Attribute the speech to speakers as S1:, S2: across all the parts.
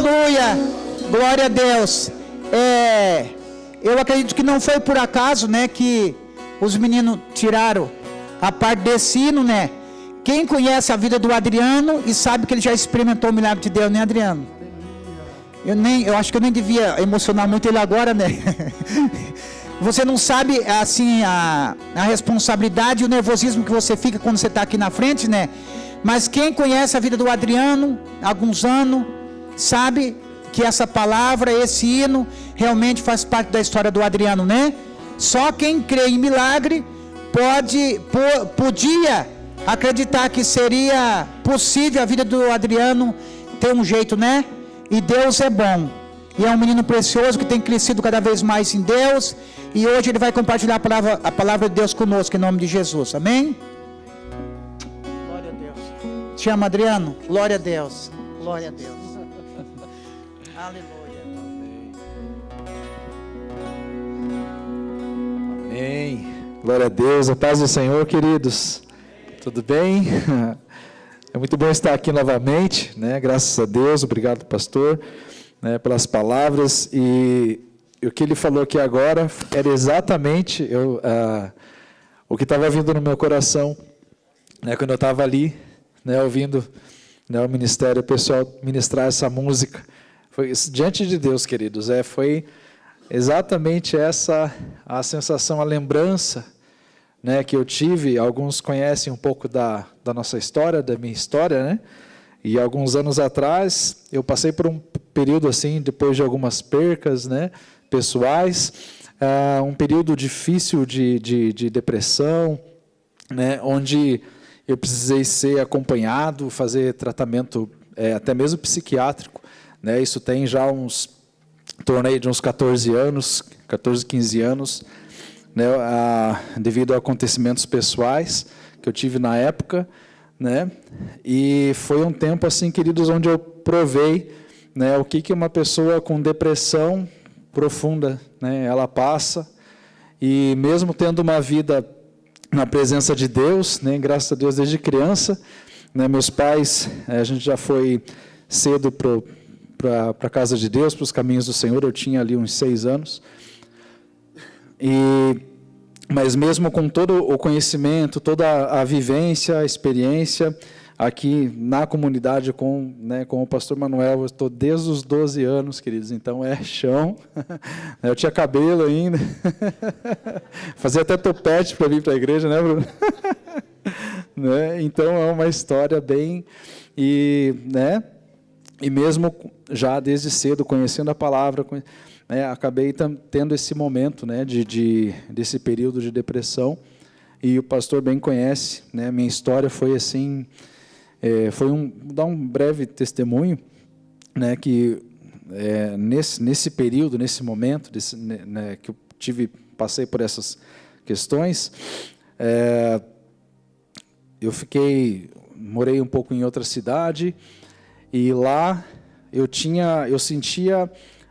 S1: Aleluia! Glória a Deus! Eu acredito que não foi por acaso, né, que os meninos tiraram a parte desse hino, né? Quem conhece a vida do Adriano e sabe que ele já experimentou o milagre de Deus, né, Adriano? Eu acho que eu nem devia emocionar muito ele agora, né? Você não sabe, assim, a responsabilidade e o nervosismo que você fica quando você está aqui na frente, né? Mas quem conhece a vida do Adriano há alguns anos, sabe que essa palavra, esse hino, realmente faz parte da história do Adriano, né? Só quem crê em milagre podia acreditar que seria possível a vida do Adriano ter um jeito, né? E Deus é bom. E é um menino precioso que tem crescido cada vez mais em Deus. E hoje ele vai compartilhar a palavra de Deus conosco, em nome de Jesus. Amém? Glória a Deus. Te amo, Adriano. Glória a Deus. Glória a Deus. Aleluia.
S2: Amém. Glória a Deus. A paz do Senhor, queridos. Tudo bem? É muito bom estar aqui novamente, né? Graças a Deus. Obrigado, pastor, né, pelas palavras. E o que ele falou aqui agora era exatamente o que estava vindo no meu coração, né, quando eu estava ali, né, ouvindo, né, o ministério, o pessoal ministrar essa música. Foi diante de Deus, queridos, foi exatamente essa a sensação, a lembrança, né, que eu tive. Alguns conhecem um pouco da nossa história, da minha história, né? E alguns anos atrás eu passei por um período assim, depois de algumas percas, né, pessoais, um período difícil de depressão, né, onde eu precisei ser acompanhado, fazer tratamento até mesmo psiquiátrico, né? Isso tem já tornei de uns 14 anos, 14, 15 anos, né, devido a acontecimentos pessoais que eu tive na época, né? E foi um tempo assim, queridos, onde eu provei, né, o que uma pessoa com depressão profunda, né, ela passa. E mesmo tendo uma vida na presença de Deus, né, graças a Deus desde criança, né, meus pais, a gente já foi cedo para a casa de Deus, para os caminhos do Senhor. Eu tinha ali uns 6 anos. Mas mesmo com todo o conhecimento, toda a vivência, a experiência aqui na comunidade com o pastor Manuel, eu estou desde os 12 anos, queridos, então é chão. Eu tinha cabelo ainda, fazia até topete para vir para a igreja, né, Bruno? Né? Então é uma história bem... E mesmo já desde cedo, conhecendo a palavra... acabei tendo esse momento, né, desse período de depressão, e o pastor bem conhece, né, minha história foi assim, vou dar um breve testemunho, né, que nesse período, nesse momento, né, que eu passei por essas questões, eu morei um pouco em outra cidade, e lá eu sentia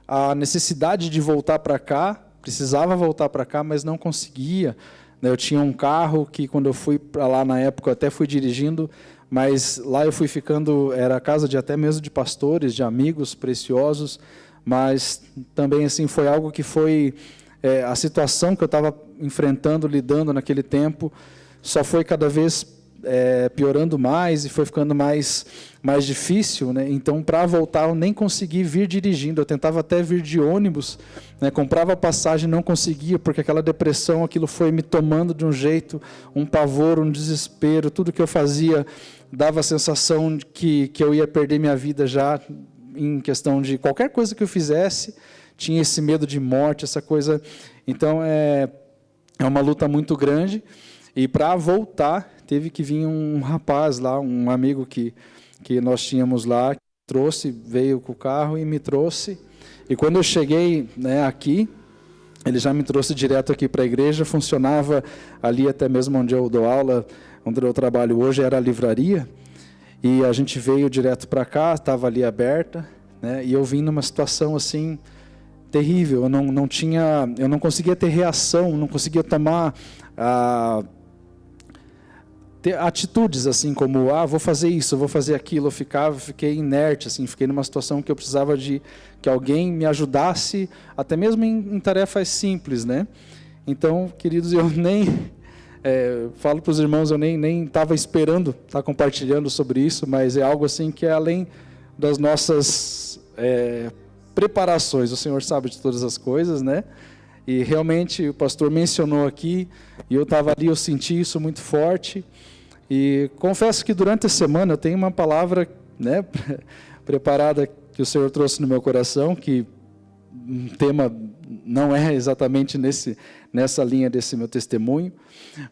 S2: a necessidade de voltar para cá, precisava voltar para cá, mas não conseguia. Eu tinha um carro que, quando eu fui para lá na época, eu até fui dirigindo, mas lá eu fui ficando, era casa até mesmo de pastores, de amigos preciosos, mas também assim foi algo que foi, a situação que eu estava enfrentando, lidando naquele tempo, só foi cada vez piorando mais, e foi ficando mais difícil, né? Então, para voltar, eu nem consegui vir dirigindo. Eu tentava até vir de ônibus, né? Comprava passagem, não conseguia, porque aquela depressão, aquilo foi me tomando de um jeito, um pavor, um desespero. Tudo que eu fazia dava a sensação de que eu ia perder minha vida já, em questão de qualquer coisa que eu fizesse, tinha esse medo de morte, essa coisa. Então, é uma luta muito grande. E para voltar, teve que vir um rapaz lá, um amigo que nós tínhamos lá, veio com o carro e me trouxe. E quando eu cheguei, né, aqui, ele já me trouxe direto aqui para a igreja. Funcionava ali até mesmo onde eu dou aula, onde eu trabalho hoje, era a livraria. E a gente veio direto para cá, estava ali aberta, né, e eu vim numa situação assim terrível. Eu não conseguia ter reação, não conseguia tomar ter atitudes assim como, vou fazer isso, vou fazer aquilo. Eu fiquei inerte, assim, fiquei numa situação que eu precisava de que alguém me ajudasse, até mesmo em tarefas simples, né? Então, queridos, eu nem falo para os irmãos, eu nem estava esperando estar compartilhando sobre isso, mas é algo assim que é além das nossas preparações. O Senhor sabe de todas as coisas, né? E realmente o pastor mencionou aqui, e eu estava ali, eu senti isso muito forte. E confesso que durante a semana eu tenho uma palavra, né, preparada que o Senhor trouxe no meu coração, que um tema não é exatamente nessa linha desse meu testemunho,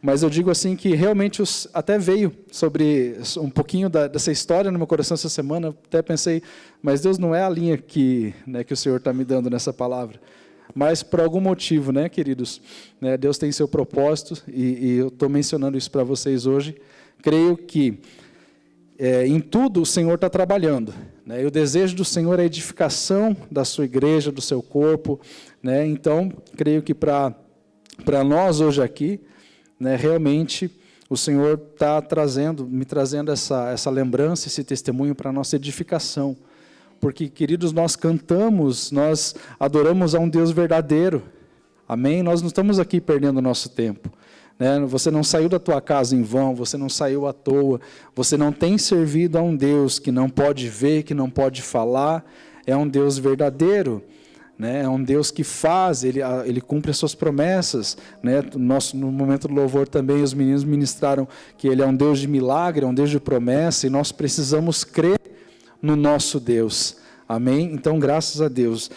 S2: mas eu digo assim que realmente até veio sobre um pouquinho dessa história no meu coração essa semana. Até pensei, mas Deus, não é a linha que o Senhor está me dando nessa palavra. Mas por algum motivo, né, queridos, né, Deus tem seu propósito, e eu estou mencionando isso para vocês hoje. Creio que em tudo o Senhor está trabalhando, né, e o desejo do Senhor é a edificação da sua igreja, do seu corpo, né. Então, creio que para nós hoje aqui, né, realmente o Senhor está me trazendo essa lembrança, esse testemunho para a nossa edificação. Porque, queridos, nós cantamos, nós adoramos a um Deus verdadeiro, amém? Nós não estamos aqui perdendo o nosso tempo, né? Você não saiu da tua casa em vão, você não saiu à toa, você não tem servido a um Deus que não pode ver, que não pode falar, é um Deus verdadeiro, né? É um Deus que faz, Ele cumpre as suas promessas, né? No momento do louvor também os meninos ministraram que Ele é um Deus de milagre, é um Deus de promessa, e nós precisamos crer no nosso Deus, amém? Então, graças a Deus,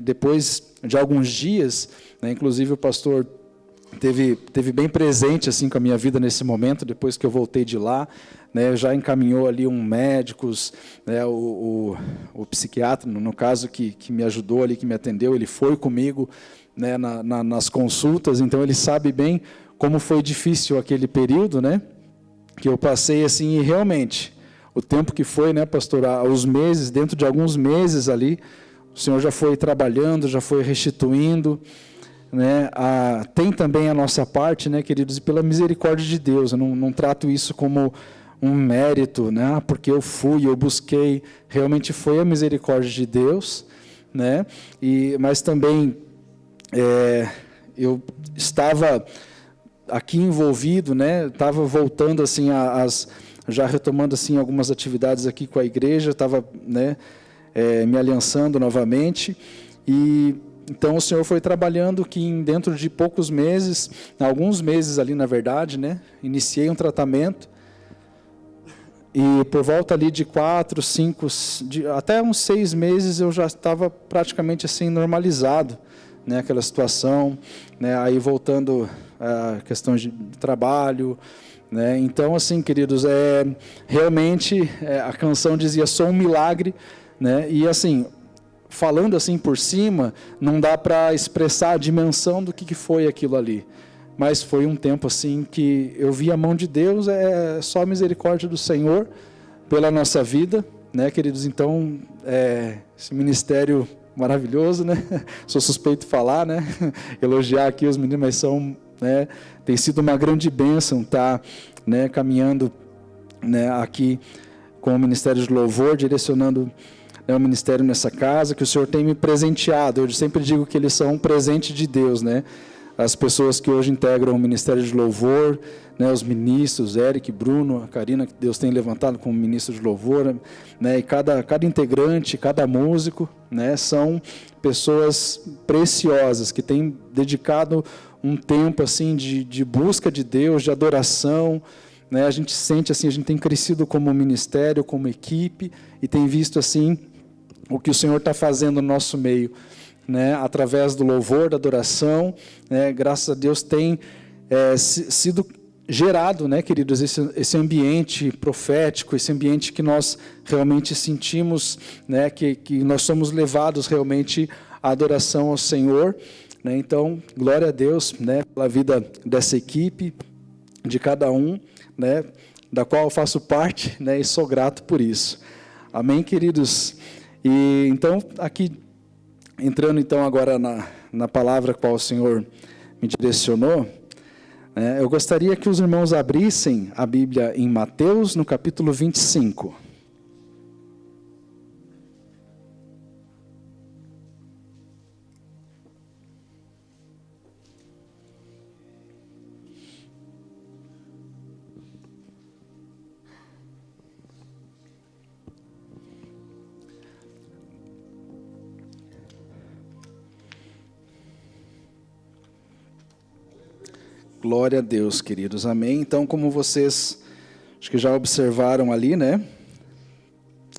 S2: depois de alguns dias, né, inclusive o pastor teve bem presente assim com a minha vida nesse momento, depois que eu voltei de lá, né, já encaminhou ali médicos, né, o psiquiatra, no caso, que me ajudou ali, que me atendeu, ele foi comigo, né, nas consultas, então ele sabe bem como foi difícil aquele período, né, que eu passei assim, e realmente, o tempo que foi, né, pastor, os meses, dentro de alguns meses ali, o Senhor já foi trabalhando, já foi restituindo, né? Tem também a nossa parte, né, queridos, e pela misericórdia de Deus, eu não trato isso como um mérito, né, porque eu busquei, realmente foi a misericórdia de Deus, né, mas também eu estava aqui envolvido, né, estava voltando assim já retomando assim algumas atividades aqui com a igreja, estava, né, me aliançando novamente, e então o Senhor foi trabalhando que dentro de poucos meses, alguns meses ali na verdade, né, iniciei um tratamento, e por volta ali de 4, 5, até uns 6 meses eu já estava praticamente assim normalizado, né, aquela situação, né, aí voltando a questão de trabalho, né? Então, assim, queridos, realmente a canção dizia, sou um milagre, né? E assim, falando assim por cima, não dá para expressar a dimensão do que foi aquilo ali, mas foi um tempo assim que eu vi a mão de Deus, só a misericórdia do Senhor pela nossa vida, né, queridos? Então, esse ministério maravilhoso, né? Sou suspeito de falar, né? Elogiar aqui os meninos, mas são, né, tem sido uma grande bênção estar, né, caminhando, né, aqui com o Ministério de Louvor, direcionando, né, o ministério nessa casa, que o Senhor tem me presenteado. Eu sempre digo que eles são um presente de Deus, né? As pessoas que hoje integram o Ministério de Louvor, né, os ministros, Eric, Bruno, a Karina, que Deus tem levantado como ministro de louvor, né, e cada integrante, cada músico, né, são pessoas preciosas, que têm dedicado um tempo assim, de busca de Deus, de adoração, né, a gente sente assim, a gente tem crescido como ministério, como equipe, e tem visto assim, o que o Senhor está fazendo no nosso meio, né, através do louvor, da adoração, né, graças a Deus tem sido gerado, né, queridos, esse ambiente profético, esse ambiente que nós realmente sentimos, né, que nós somos levados realmente à adoração ao Senhor, né? Então, glória a Deus, né, pela vida dessa equipe, de cada um, né, da qual eu faço parte, né, e sou grato por isso. Amém, queridos? E então, aqui, entrando então agora na palavra qual o Senhor me direcionou, Eu gostaria que os irmãos abrissem a Bíblia em Mateus, no capítulo 25. Glória a Deus, queridos, amém. Então, como vocês, acho que já observaram ali, né,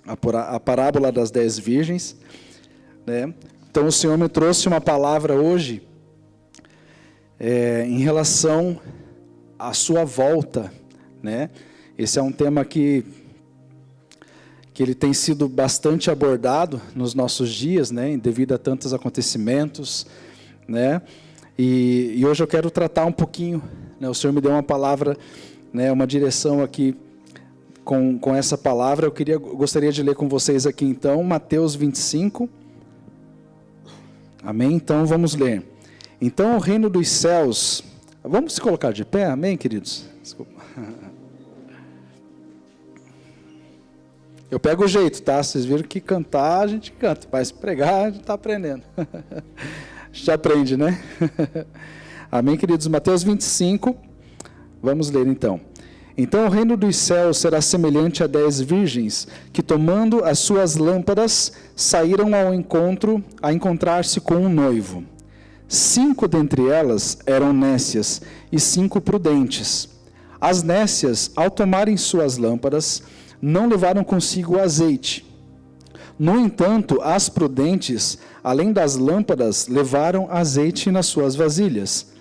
S2: a parábola das 10 virgens, né, então o Senhor me trouxe uma palavra hoje, em relação à sua volta, né, esse é um tema que ele tem sido bastante abordado nos nossos dias, né, devido a tantos acontecimentos, né, e hoje eu quero tratar um pouquinho, né, o Senhor me deu uma palavra, né, uma direção aqui com essa palavra. Eu gostaria de ler com vocês aqui então, Mateus 25, amém? Então vamos ler. Então o reino dos céus, vamos se colocar de pé, amém, queridos? Desculpa. Eu pego o jeito, tá? Vocês viram que cantar a gente canta, mas pregar a gente está aprendendo. A gente aprende, né? Amém, queridos? Mateus 25, vamos ler então. Então o reino dos céus será semelhante a 10 virgens, que tomando as suas lâmpadas, saíram ao encontro, a encontrar-se com um noivo. 5 dentre elas eram nécias, e 5 prudentes. As nécias, ao tomarem suas lâmpadas, não levaram consigo azeite. No entanto, as prudentes, além das lâmpadas, levaram azeite nas suas vasilhas.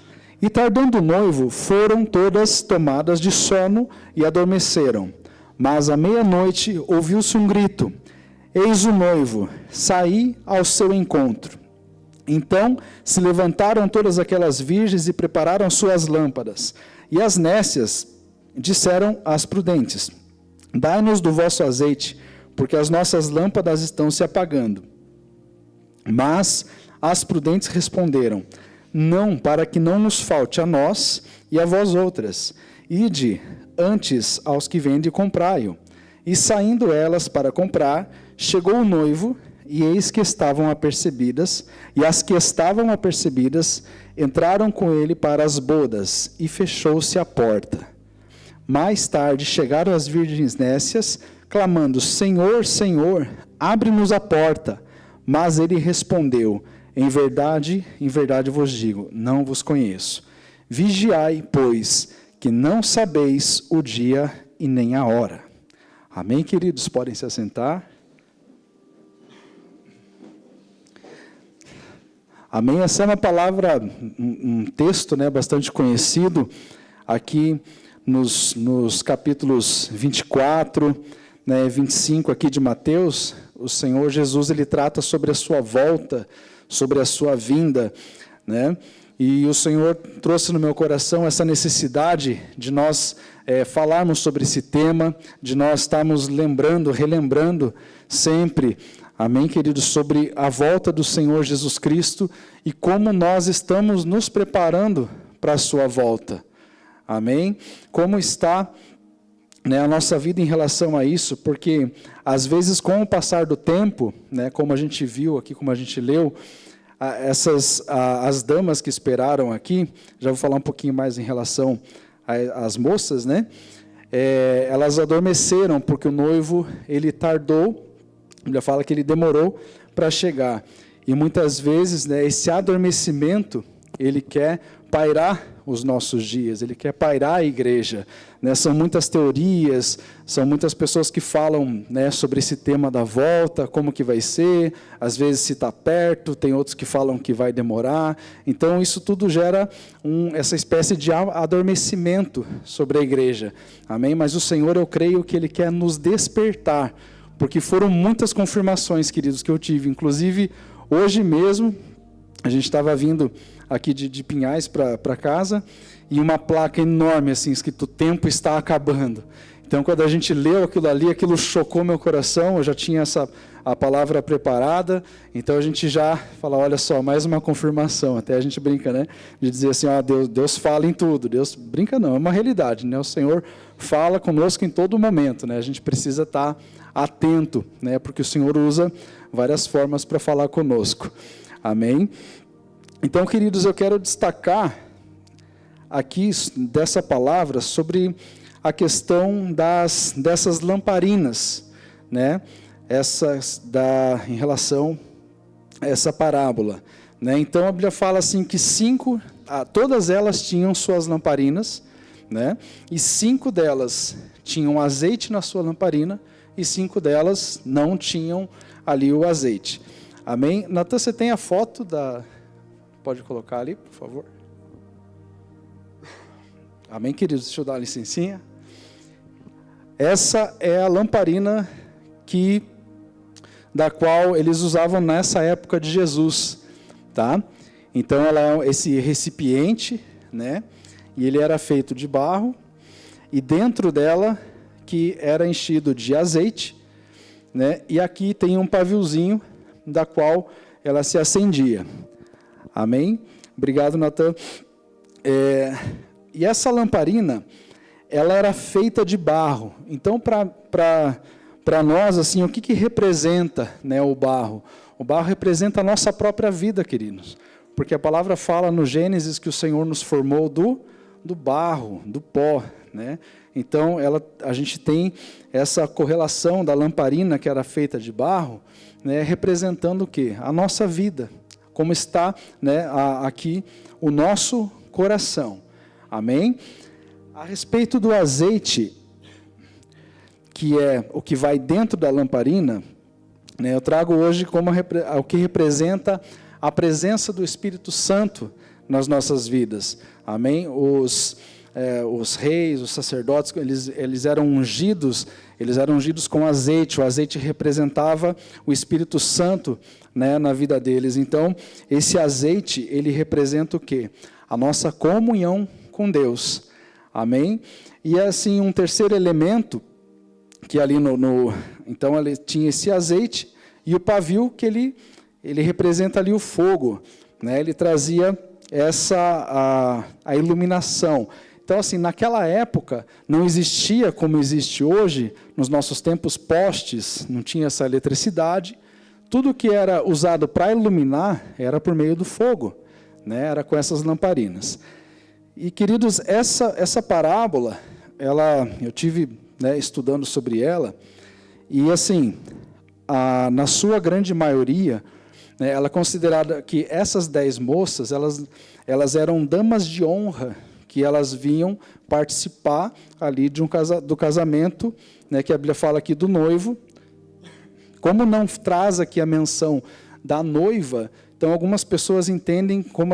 S2: E tardando o noivo, foram todas tomadas de sono e adormeceram. Mas à meia-noite ouviu-se um grito: eis o noivo, saí ao seu encontro. Então se levantaram todas aquelas virgens e prepararam suas lâmpadas. E as nécias disseram às prudentes: dai-nos do vosso azeite, porque as nossas lâmpadas estão se apagando. Mas as prudentes responderam: não, para que não nos falte a nós e a vós outras. Ide antes aos que vendem e comprai-o. E saindo elas para comprar, chegou o noivo, e eis que estavam apercebidas, e as que estavam apercebidas entraram com ele para as bodas, e fechou-se a porta. Mais tarde chegaram as virgens nécias, clamando: Senhor, Senhor, abre-nos a porta. Mas ele respondeu: em verdade vos digo, não vos conheço. Vigiai, pois, que não sabeis o dia e nem a hora. Amém, queridos? Podem se assentar. Amém? Essa é uma palavra, um texto, né, bastante conhecido, aqui nos capítulos 24, né, 25 aqui de Mateus. O Senhor Jesus, ele trata sobre a sua volta, sobre a sua vinda, né? E o Senhor trouxe no meu coração essa necessidade de nós falarmos sobre esse tema, de nós estarmos relembrando sempre, amém, queridos, sobre a volta do Senhor Jesus Cristo e como nós estamos nos preparando para a sua volta, amém? Como está, né, a nossa vida em relação a isso, porque às vezes com o passar do tempo, né, como a gente viu aqui, como a gente leu, as damas que esperaram aqui, já vou falar um pouquinho mais em relação às moças, né, elas adormeceram porque o noivo, ele tardou, a Bíblia fala que ele demorou para chegar, e muitas vezes, né, esse adormecimento, ele quer pairar os nossos dias, ele quer pairar a igreja, né? São muitas teorias, são muitas pessoas que falam, né, sobre esse tema da volta, como que vai ser, às vezes se está perto, tem outros que falam que vai demorar, então isso tudo gera essa espécie de adormecimento sobre a igreja, amém? Mas o Senhor, eu creio que Ele quer nos despertar, porque foram muitas confirmações, queridos, que eu tive, inclusive hoje mesmo, a gente estava vindo aqui de Pinhais para casa, e uma placa enorme, assim, escrito: o tempo está acabando. Então, quando a gente leu aquilo ali, aquilo chocou meu coração, eu já tinha a palavra preparada, então a gente já fala, olha só, mais uma confirmação, até a gente brinca, né, de dizer assim, Deus fala em tudo, Deus brinca não, é uma realidade, né, o Senhor fala conosco em todo momento, né, a gente precisa estar atento, né, porque o Senhor usa várias formas para falar conosco, amém? Então, queridos, eu quero destacar aqui dessa palavra sobre a questão dessas lamparinas, né? Em relação a essa parábola, né? Então a Bíblia fala assim que todas elas tinham suas lamparinas, né? E 5 delas tinham azeite na sua lamparina e 5 delas não tinham ali o azeite. Amém? Natan, você tem a foto Pode colocar ali, por favor. Amém, queridos? Deixa eu dar uma licencinha. Essa é a lamparina da qual eles usavam nessa época de Jesus, tá? Então, ela é esse recipiente, né? E ele era feito de barro, e dentro dela, que era enchido de azeite, né? E aqui tem um paviozinho, da qual ela se acendia. Amém? Obrigado, Natan. E essa lamparina, ela era feita de barro. Então, para nós, assim, o que representa, né, o barro? O barro representa a nossa própria vida, queridos. Porque a palavra fala no Gênesis que o Senhor nos formou do barro, do pó, né? Então, a gente tem essa correlação da lamparina, que era feita de barro, né, representando o quê? A nossa vida, como está, né, aqui o nosso coração. Amém? A respeito do azeite, que é o que vai dentro da lamparina, né, eu trago hoje como o que representa a presença do Espírito Santo nas nossas vidas. Amém? Os reis, os sacerdotes, eles eram ungidos com azeite. O azeite representava o Espírito Santo, né, na vida deles. Então, esse azeite, ele representa o quê? A nossa comunhão com Deus. Amém? E assim, um terceiro elemento, que ali então ele tinha esse azeite, e o pavio, que ele representa ali o fogo, né? Ele trazia a iluminação. Então, assim, naquela época, não existia como existe hoje, nos nossos tempos, postes, não tinha essa eletricidade. Tudo que era usado para iluminar era por meio do fogo, né? Era com essas lamparinas. E, queridos, essa parábola, eu tive, né, estudando sobre ela, e, assim, na sua grande maioria, né, ela é considerada que essas 10 moças, elas eram damas de honra, que elas vinham participar ali do casamento, né, que a Bíblia fala aqui do noivo. Como não traz aqui a menção da noiva, então algumas pessoas entendem como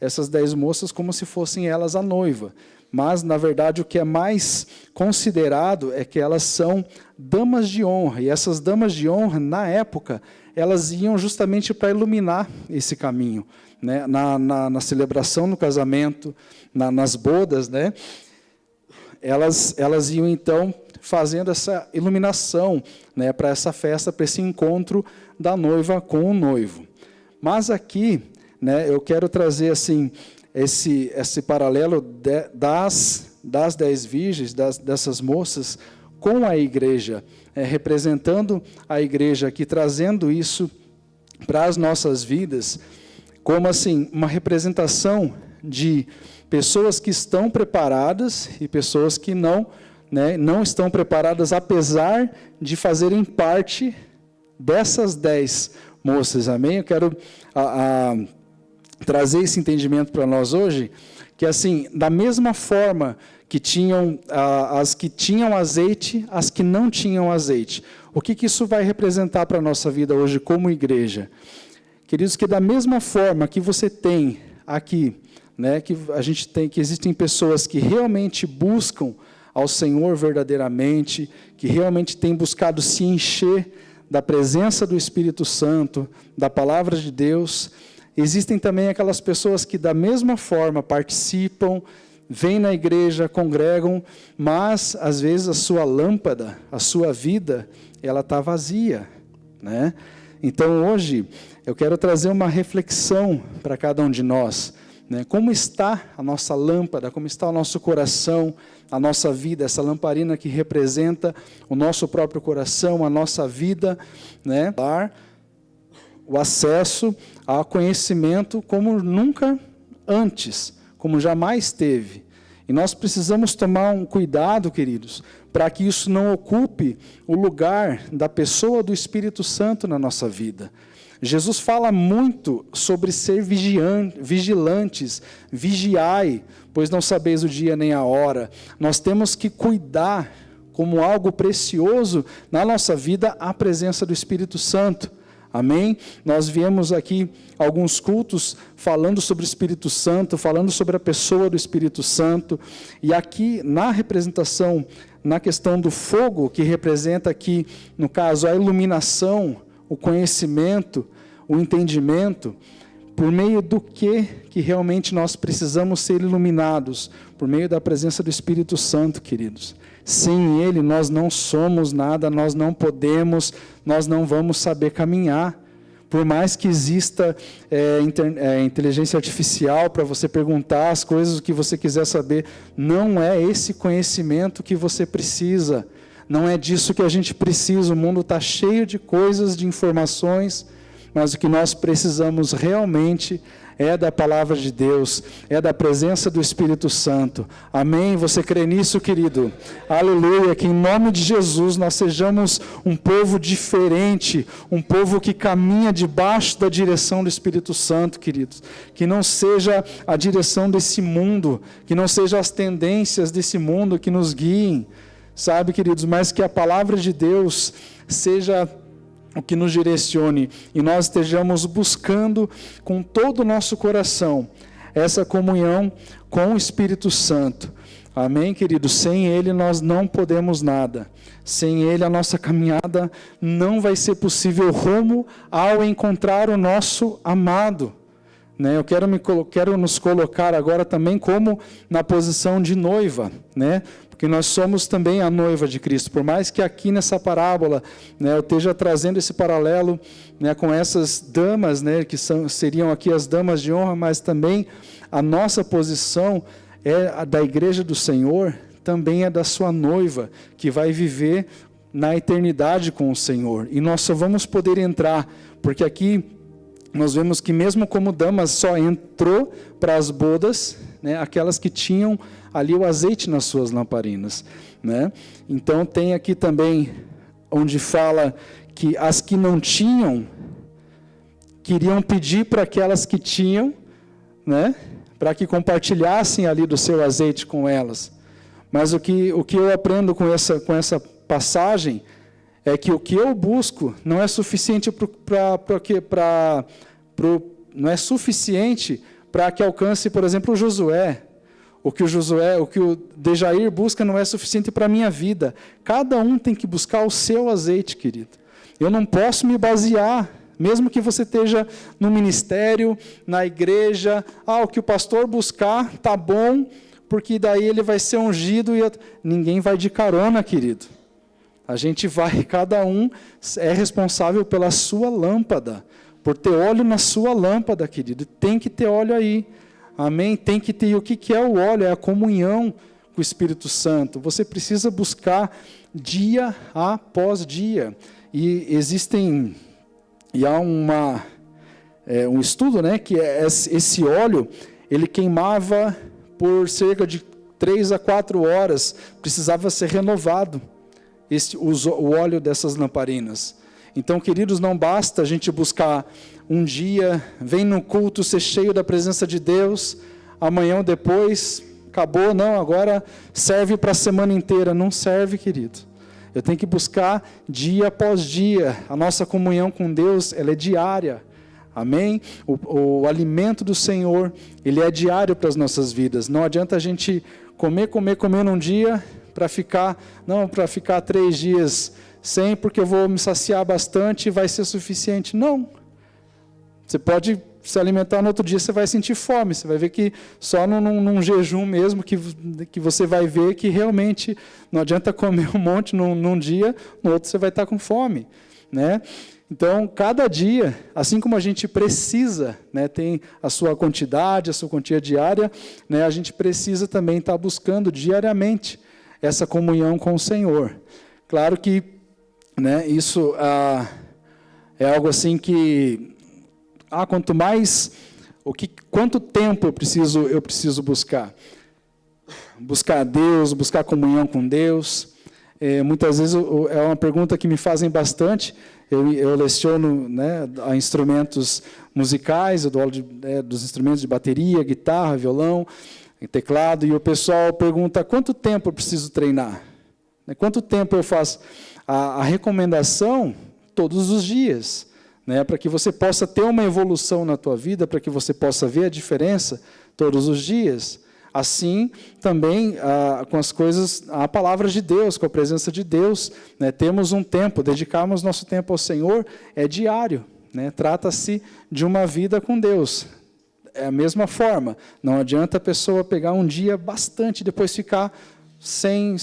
S2: essas 10 moças como se fossem elas a noiva. Mas, na verdade, o que é mais considerado é que elas são damas de honra. E essas damas de honra, na época, elas iam justamente para iluminar esse caminho, né? Na celebração, no casamento, nas bodas, né? Elas iam, então, fazendo essa iluminação, né, para essa festa, para esse encontro da noiva com o noivo. Mas aqui, né, eu quero trazer assim, esse paralelo das 10 virgens, dessas moças, com a igreja, representando a igreja aqui, trazendo isso para as nossas vidas, como assim, uma representação de pessoas que estão preparadas e pessoas que não, né, não estão preparadas, apesar de fazerem parte dessas 10 moças. Amém? Eu quero trazer esse entendimento para nós hoje, que assim, da mesma forma que tinham as que tinham azeite, as que não tinham azeite. O que isso vai representar para a nossa vida hoje como igreja? Queridos, que da mesma forma que você tem aqui, né, que a gente tem, que existem pessoas que realmente buscam ao Senhor verdadeiramente, que realmente têm buscado se encher da presença do Espírito Santo, da palavra de Deus. Existem também aquelas pessoas que da mesma forma participam, vêm na igreja, congregam, mas às vezes a sua lâmpada, a sua vida, ela está vazia, né? Então hoje eu quero trazer uma reflexão para cada um de nós, né? Como está a nossa lâmpada, como está o nosso coração, a nossa vida, essa lamparina que representa o nosso próprio coração, a nossa vida, né? O acesso ao conhecimento como nunca antes, como jamais teve. E nós precisamos tomar um cuidado, queridos, para que isso não ocupe o lugar da pessoa do Espírito Santo na nossa vida. Jesus fala muito sobre ser vigilantes, vigiai, pois não sabeis o dia nem a hora. Nós temos que cuidar como algo precioso na nossa vida a presença do Espírito Santo. Amém? Nós viemos aqui alguns cultos falando sobre o Espírito Santo, falando sobre a pessoa do Espírito Santo, e aqui na representação, na questão do fogo, que representa aqui, no caso, a iluminação, o conhecimento, o entendimento, por meio do que realmente nós precisamos ser iluminados? Por meio da presença do Espírito Santo, queridos. Sem Ele nós não somos nada, nós não podemos, nós não vamos saber caminhar. Por mais que exista inteligência artificial para você perguntar as coisas que você quiser saber, não é esse conhecimento que você precisa. Não é disso que a gente precisa. O mundo está cheio de coisas, de informações, mas o que nós precisamos realmente é da palavra de Deus, é da presença do Espírito Santo. Amém? Você crê nisso, querido? Aleluia, que em nome de Jesus nós sejamos um povo diferente, um povo que caminha debaixo da direção do Espírito Santo, queridos. Que não seja a direção desse mundo, que não sejam as tendências desse mundo que nos guiem, sabe, queridos? Mas que a palavra de Deus seja o que nos direcione, e nós estejamos buscando com todo o nosso coração essa comunhão com o Espírito Santo. Amém, queridos? Sem Ele nós não podemos nada. Sem Ele a nossa caminhada não vai ser possível rumo ao encontrar o nosso amado. Né? Eu quero nos colocar agora também como na posição de noiva, né? Porque nós somos também a noiva de Cristo. Por mais que aqui nessa parábola, né, eu esteja trazendo esse paralelo, né, com essas damas, né, que seriam aqui as damas de honra, mas também a nossa posição é a da igreja do Senhor, também é da sua noiva, que vai viver na eternidade com o Senhor. E nós só vamos poder entrar, porque aqui nós vemos que mesmo como damas só entrou para as bodas, né, aquelas que tinham ali o azeite nas suas lamparinas, né? Então tem aqui também onde fala que as que não tinham queriam pedir para aquelas que tinham, né, para que compartilhassem ali do seu azeite com elas. Mas o que eu aprendo com essa passagem é que o que eu busco não é suficiente não é suficiente para que alcance, por exemplo, o Josué. O que o Dejair busca não é suficiente para a minha vida. Cada um tem que buscar o seu azeite, querido. Eu não posso me basear, mesmo que você esteja no ministério, na igreja, o que o pastor buscar está bom, porque daí ele vai ser ungido e ninguém vai de carona, querido. A gente vai, cada um é responsável pela sua lâmpada, por ter óleo na sua lâmpada, querido. Tem que ter óleo aí. Amém? Tem que ter. E o que é o óleo? É a comunhão com o Espírito Santo. Você precisa buscar dia após dia. E há um estudo, né, que esse óleo, ele queimava por cerca de 3 a 4 horas, precisava ser renovado, o óleo dessas lamparinas. Então, queridos, não basta a gente buscar um dia, vem no culto, ser cheio da presença de Deus, amanhã ou depois, acabou, não, agora serve para a semana inteira. Não serve, querido. Eu tenho que buscar dia após dia. A nossa comunhão com Deus, ela é diária. Amém? O alimento do Senhor, ele é diário para as nossas vidas. Não adianta a gente comer num dia para ficar 3 dias sem, porque eu vou me saciar bastante e vai ser suficiente. Não. Você pode se alimentar no outro dia, você vai sentir fome. Você vai ver que só num jejum mesmo que você vai ver que realmente não adianta comer um monte num dia, no outro você vai estar com fome.
S3: né? Então, cada dia, assim como a gente precisa, né, tem a sua quantidade, a sua quantia diária, né, a gente precisa também estar buscando diariamente essa comunhão com o Senhor. Claro que, né, isso é algo assim que, quanto tempo eu preciso buscar? Buscar Deus, buscar comunhão com Deus. Muitas vezes é uma pergunta que me fazem bastante. Eu leciono, né, a instrumentos musicais, eu dou aula dos instrumentos de bateria, guitarra, violão, teclado, e o pessoal pergunta quanto tempo eu preciso treinar? Quanto tempo eu faço? A recomendação, todos os dias, né, para que você possa ter uma evolução na tua vida, para que você possa ver a diferença todos os dias. Assim, também, com as coisas, a palavra de Deus, com a presença de Deus, né, temos um tempo, dedicarmos nosso tempo ao Senhor, é diário, né, trata-se de uma vida com Deus. É a mesma forma, não adianta a pessoa pegar um dia bastante, depois ficar sem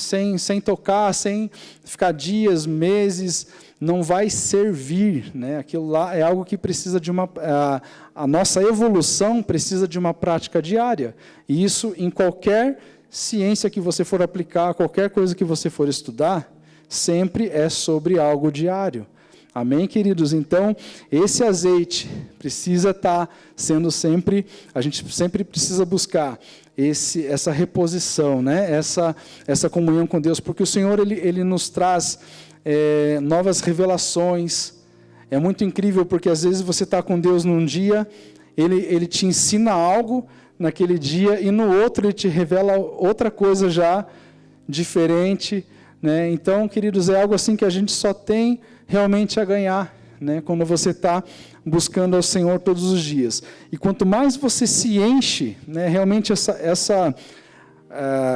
S3: tocar, sem ficar dias, meses, não vai servir, né? Aquilo lá é algo que precisa de a nossa evolução precisa de uma prática diária, e isso em qualquer ciência que você for aplicar, qualquer coisa que você for estudar, sempre é sobre algo diário. Amém, queridos? Então, esse azeite precisa estar sendo sempre, a gente sempre precisa buscar essa reposição, né? Essa comunhão com Deus, porque o Senhor ele nos traz novas revelações. É muito incrível, porque às vezes você está com Deus num dia, ele te ensina algo naquele dia, e no outro ele te revela outra coisa já diferente, né? Então, queridos, é algo assim que a gente só tem realmente a ganhar, né, quando você está buscando ao Senhor todos os dias. E quanto mais você se enche, né, realmente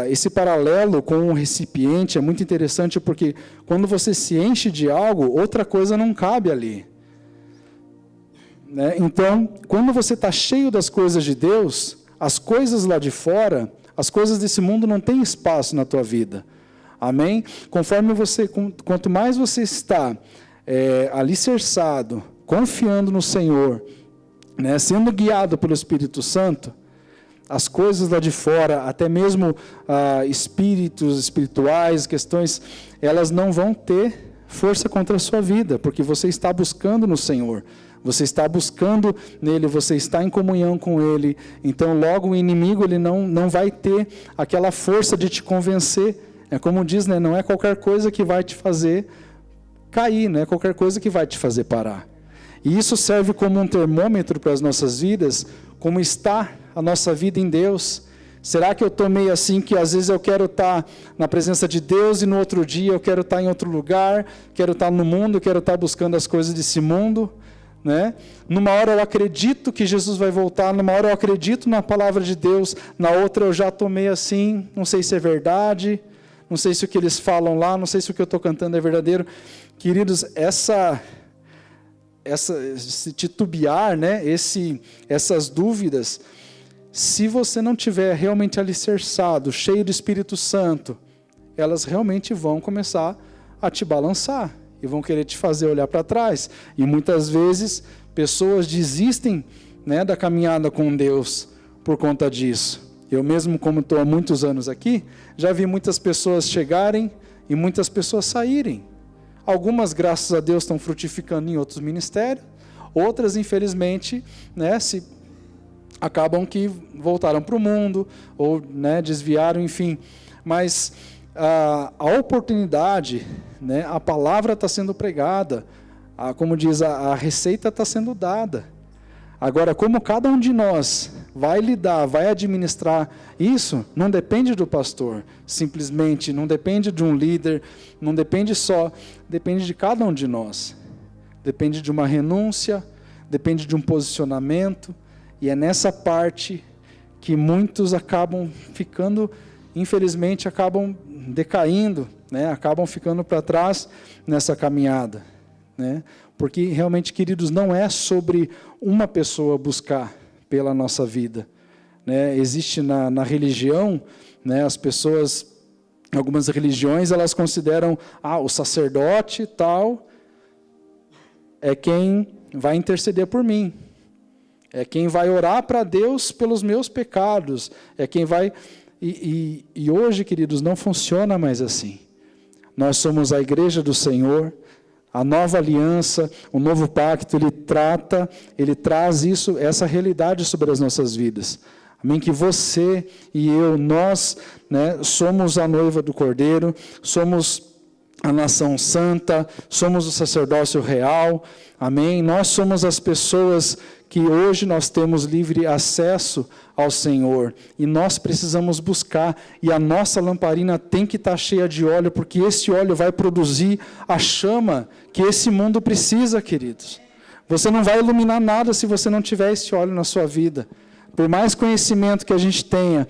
S3: esse paralelo com o recipiente é muito interessante, porque quando você se enche de algo, outra coisa não cabe ali, né? Então, quando você está cheio das coisas de Deus, as coisas lá de fora, as coisas desse mundo não têm espaço na tua vida. Amém? Quanto mais você está alicerçado, confiando no Senhor, né, sendo guiado pelo Espírito Santo, as coisas lá de fora, até mesmo espíritos espirituais, questões, elas não vão ter força contra a sua vida, porque você está buscando no Senhor, você está buscando nele, você está em comunhão com ele. Então logo o inimigo ele não vai ter aquela força de te convencer. É como diz, né, não é qualquer coisa que vai te fazer cair, não é qualquer coisa que vai te fazer parar. E isso serve como um termômetro para as nossas vidas, como está a nossa vida em Deus. Será que eu estou meio assim, que às vezes eu quero estar na presença de Deus e no outro dia eu quero estar em outro lugar, quero estar no mundo, quero estar buscando as coisas desse mundo, né? Numa hora eu acredito que Jesus vai voltar, numa hora eu acredito na palavra de Deus, na outra eu já estou meio assim, não sei se é verdade, não sei se o que eles falam lá, não sei se o que eu estou cantando é verdadeiro. Queridos, esse titubear, né, essas dúvidas, se você não tiver realmente alicerçado, cheio do Espírito Santo, elas realmente vão começar a te balançar e vão querer te fazer olhar para trás. E muitas vezes pessoas desistem, né, da caminhada com Deus por conta disso. Eu mesmo, como estou há muitos anos aqui, já vi muitas pessoas chegarem e muitas pessoas saírem. Algumas, graças a Deus, estão frutificando em outros ministérios, outras, infelizmente, né, acabam que voltaram para o mundo, ou, né, desviaram, enfim. Mas a oportunidade, né, a palavra está sendo pregada, como diz, a receita está sendo dada. Agora, como cada um de nós vai lidar, vai administrar isso, não depende do pastor, simplesmente, não depende de um líder, não depende só, depende de cada um de nós. Depende de uma renúncia, depende de um posicionamento, e é nessa parte que muitos acabam ficando, infelizmente, acabam decaindo, né? Acabam ficando para trás nessa caminhada, né? Porque realmente, queridos, não é sobre uma pessoa buscar pela nossa vida, né? Existe na religião, né, as pessoas, algumas religiões, elas consideram o sacerdote tal, é quem vai interceder por mim. É quem vai orar para Deus pelos meus pecados. É quem vai... E hoje, queridos, não funciona mais assim. Nós somos a igreja do Senhor, a nova aliança, o novo pacto, ele traz essa realidade sobre as nossas vidas. Amém? Que você e eu, nós, né, somos a noiva do Cordeiro, somos a nação santa, somos o sacerdócio real, amém? Nós somos as pessoas que hoje nós temos livre acesso ao Senhor, e nós precisamos buscar, e a nossa lamparina tem que estar cheia de óleo, porque esse óleo vai produzir a chama que esse mundo precisa, queridos. Você não vai iluminar nada se você não tiver esse óleo na sua vida. Por mais conhecimento que a gente tenha,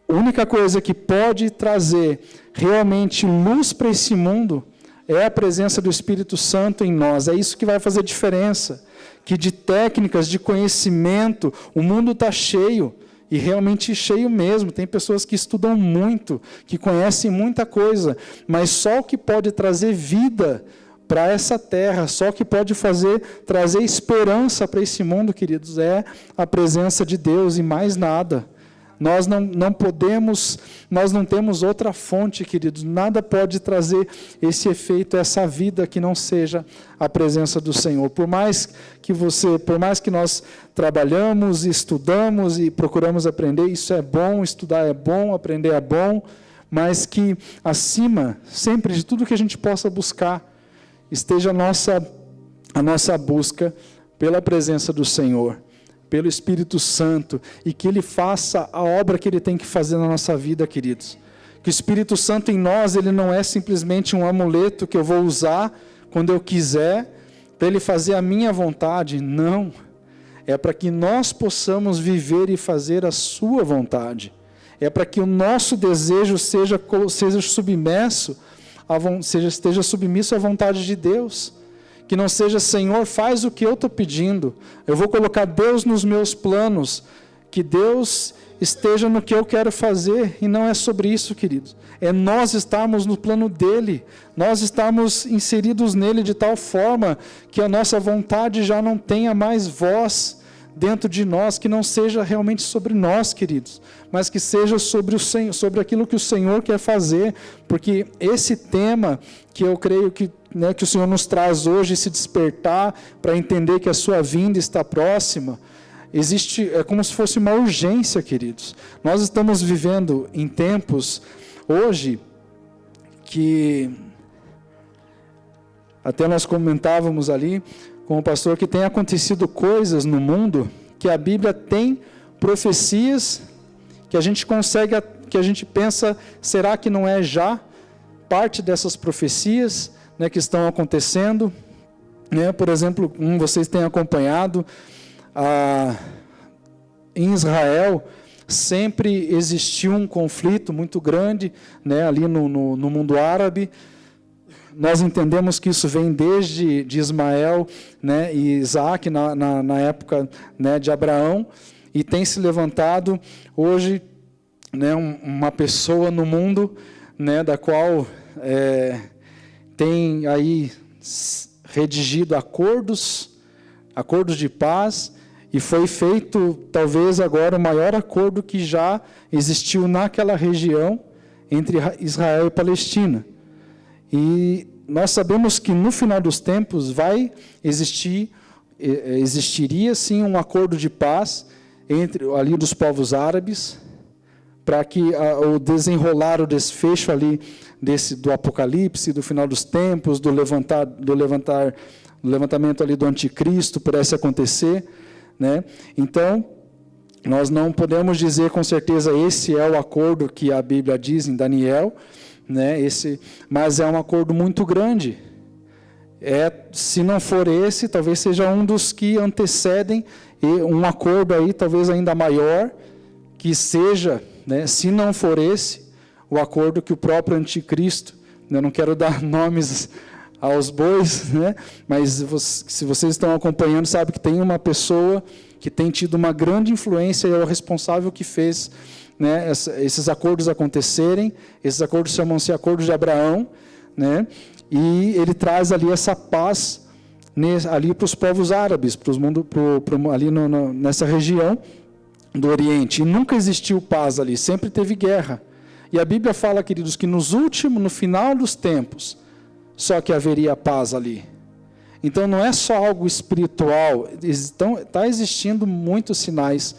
S3: a única coisa que pode trazer realmente luz para esse mundo é a presença do Espírito Santo em nós. É isso que vai fazer diferença. Que de técnicas, de conhecimento, o mundo está cheio, e realmente cheio mesmo. Tem pessoas que estudam muito, que conhecem muita coisa, mas só o que pode trazer vida para essa terra, só o que pode trazer esperança para esse mundo, queridos, é a presença de Deus e mais nada. Nós não podemos, nós não temos outra fonte, queridos, nada pode trazer esse efeito, essa vida que não seja a presença do Senhor. Por mais que nós trabalhamos, estudamos e procuramos aprender, isso é bom, estudar é bom, aprender é bom, mas que acima, sempre de tudo que a gente possa buscar, esteja a nossa busca pela presença do Senhor, pelo Espírito Santo, e que Ele faça a obra que Ele tem que fazer na nossa vida, queridos. Que o Espírito Santo em nós, ele não é simplesmente um amuleto que eu vou usar quando eu quiser, para Ele fazer a minha vontade. Não. É para que nós possamos viver e fazer a sua vontade. É para que o nosso desejo esteja submisso à vontade de Deus. Que não seja, Senhor, faz o que eu estou pedindo. Eu vou colocar Deus nos meus planos. Que Deus esteja no que eu quero fazer. E não é sobre isso, queridos. É nós estarmos no plano dEle. Nós estarmos inseridos nele de tal forma que a nossa vontade já não tenha mais voz dentro de nós. Que não seja realmente sobre nós, queridos. Mas que seja sobre o Senhor, sobre aquilo que o Senhor quer fazer. Porque esse tema que eu creio que o Senhor nos traz hoje, se despertar para entender que a sua vinda está próxima, é como se fosse uma urgência, queridos. Nós estamos vivendo em tempos, hoje, que até nós comentávamos ali com o pastor, que tem acontecido coisas no mundo, que a Bíblia tem profecias, que a gente pensa, será que não é já parte dessas profecias, que estão acontecendo, por exemplo, vocês têm acompanhado, em Israel sempre existiu um conflito muito grande, ali no mundo árabe. Nós entendemos que isso vem desde de Ismael, e Isaac, na época, de Abraão, e tem se levantado hoje, uma pessoa no mundo, da qual tem aí redigido acordos de paz, e foi feito talvez agora o maior acordo que já existiu naquela região entre Israel e Palestina. E nós sabemos que no final dos tempos existiria sim um acordo de paz entre ali dos povos árabes, para que o desenrolar, o desfecho ali do Apocalipse, do final dos tempos, do levantamento ali do anticristo pudesse acontecer, Então, nós não podemos dizer com certeza esse é o acordo que a Bíblia diz em Daniel, mas é um acordo muito grande. Se não for esse, talvez seja um dos que antecedem um acordo aí, talvez ainda maior, que seja, se não for esse, o acordo que o próprio anticristo, eu não quero dar nomes aos bois, mas se vocês estão acompanhando, sabe que tem uma pessoa que tem tido uma grande influência e é o responsável que fez esses acordos acontecerem. Esses acordos chamam-se Acordos de Abraão, e ele traz ali essa paz ali para os povos árabes, ali nessa região do Oriente. E nunca existiu paz ali, sempre teve guerra. E a Bíblia fala, queridos, que no final dos tempos, só que haveria paz ali. Então não é só algo espiritual, está existindo muitos sinais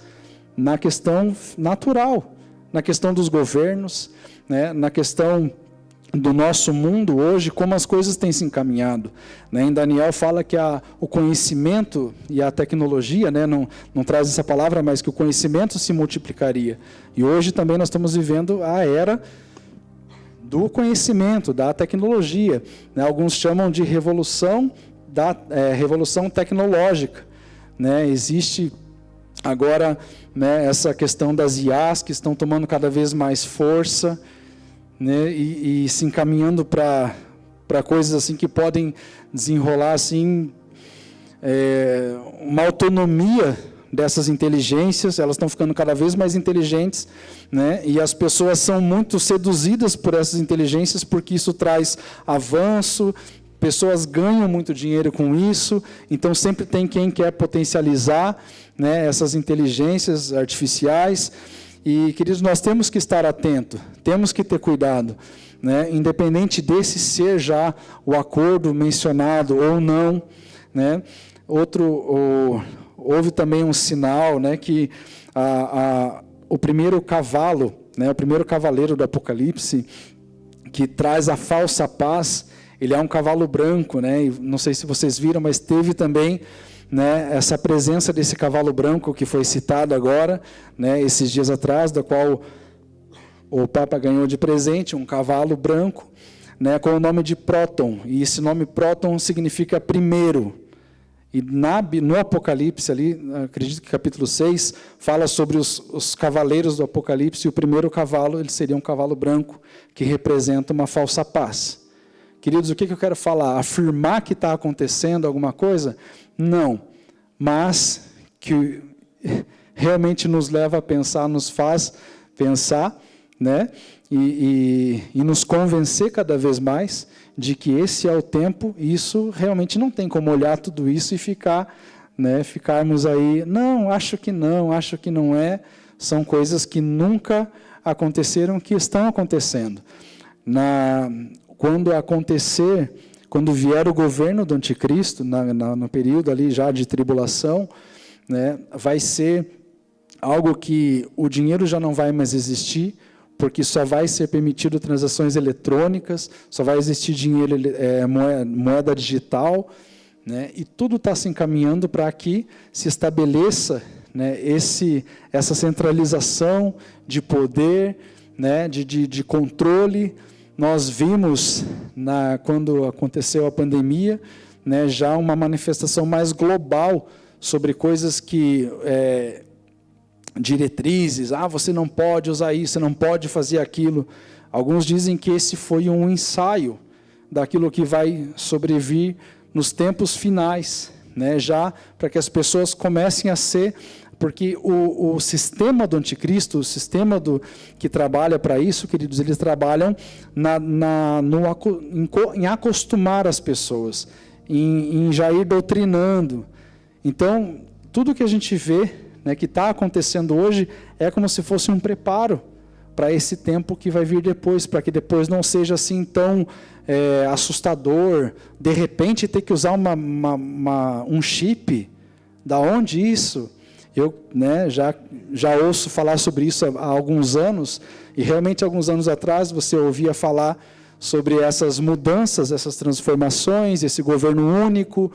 S3: na questão natural, na questão dos governos, né, na questão do nosso mundo hoje, como as coisas têm se encaminhado. Né? Em Daniel fala que o conhecimento e a tecnologia, né, não traz essa palavra, mas que o conhecimento se multiplicaria. E hoje também nós estamos vivendo a era do conhecimento, da tecnologia. Né? Alguns chamam de revolução tecnológica. Né? Existe agora, né, essa questão das IAs que estão tomando cada vez mais força, né, e se encaminhando para coisas assim que podem desenrolar assim, uma autonomia dessas inteligências. Elas estão ficando cada vez mais inteligentes, né, e as pessoas são muito seduzidas por essas inteligências, porque isso traz avanço, pessoas ganham muito dinheiro com isso, então sempre tem quem quer potencializar, né, essas inteligências artificiais. E, queridos, nós temos que estar atentos, temos que ter cuidado, né? Independente desse ser já o acordo mencionado ou não, né? Houve também um sinal, né, que o primeiro cavalo, né, o primeiro cavaleiro do Apocalipse, que traz a falsa paz, ele é um cavalo branco, né? E não sei se vocês viram, mas teve também, né, essa presença desse cavalo branco que foi citado agora, né, esses dias atrás, da qual o Papa ganhou de presente um cavalo branco, né, com o nome de Próton. E esse nome Próton significa primeiro. E no Apocalipse, ali, acredito que capítulo 6, fala sobre os cavaleiros do Apocalipse, e o primeiro cavalo ele seria um cavalo branco, que representa uma falsa paz. Queridos, o que eu quero falar? Afirmar que está acontecendo alguma coisa? Não, mas que realmente nos leva a pensar, nos faz pensar, né? E nos convencer cada vez mais de que esse é o tempo, e isso realmente não tem como olhar tudo isso e ficarmos aí, não, acho que não é, são coisas que nunca aconteceram, que estão acontecendo. Quando vier o governo do anticristo, no período ali já de tribulação, né, vai ser algo que o dinheiro já não vai mais existir, porque só vai ser permitido transações eletrônicas, só vai existir dinheiro, moeda digital, né, e tudo está se encaminhando para que se estabeleça, né, essa centralização de poder, né, de controle. Nós vimos, quando aconteceu a pandemia, né, já uma manifestação mais global sobre coisas que, diretrizes, você não pode usar isso, você não pode fazer aquilo. Alguns dizem que esse foi um ensaio daquilo que vai sobrevir nos tempos finais, né, já para que as pessoas comecem a ser... Porque o sistema do anticristo, o sistema que trabalha para isso, queridos, eles trabalham em acostumar as pessoas, em já ir doutrinando. Então, tudo que a gente vê, né, que está acontecendo hoje é como se fosse um preparo para esse tempo que vai vir depois, para que depois não seja assim tão assustador, de repente ter que usar um chip. Da onde isso? Eu, né, já ouço falar sobre isso há alguns anos, e realmente alguns anos atrás você ouvia falar sobre essas mudanças, essas transformações, esse governo único,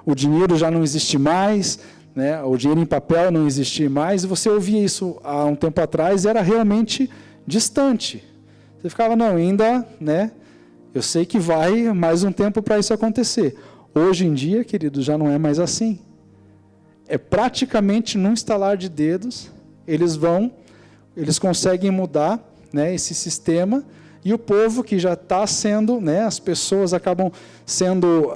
S3: o dinheiro já não existe mais, né, o dinheiro em papel não existia mais, e você ouvia isso há um tempo atrás, e era realmente distante. Você ficava, não, ainda, né, eu sei que vai mais um tempo para isso acontecer. Hoje em dia, querido, já não é mais assim. É praticamente num estalar de dedos, eles conseguem mudar, né, esse sistema, e o povo que já está sendo, né, as pessoas acabam sendo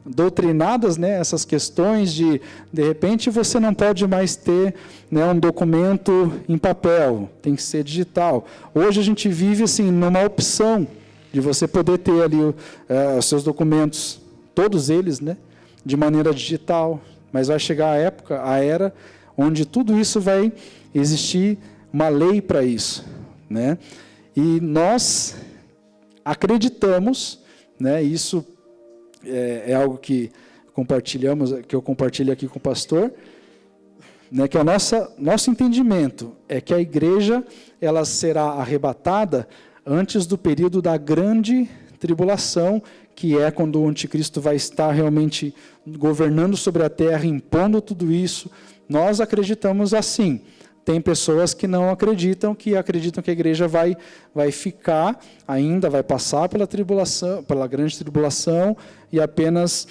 S3: doutrinadas, né, essas questões de repente você não pode mais ter, né, um documento em papel, tem que ser digital. Hoje a gente vive assim numa opção de você poder ter ali os seus documentos todos eles, né, de maneira digital, mas vai chegar a época, a era, onde tudo isso vai existir uma lei para isso, né? E nós acreditamos, né, isso é algo que eu compartilho aqui com o pastor, né, que nosso entendimento é que a igreja ela será arrebatada antes do período da grande tribulação, que é quando o anticristo vai estar realmente governando sobre a terra, impondo tudo isso. Nós acreditamos assim. Tem pessoas que não acreditam, que acreditam que a igreja vai ficar ainda, vai passar pela tribulação, pela grande tribulação, e apenas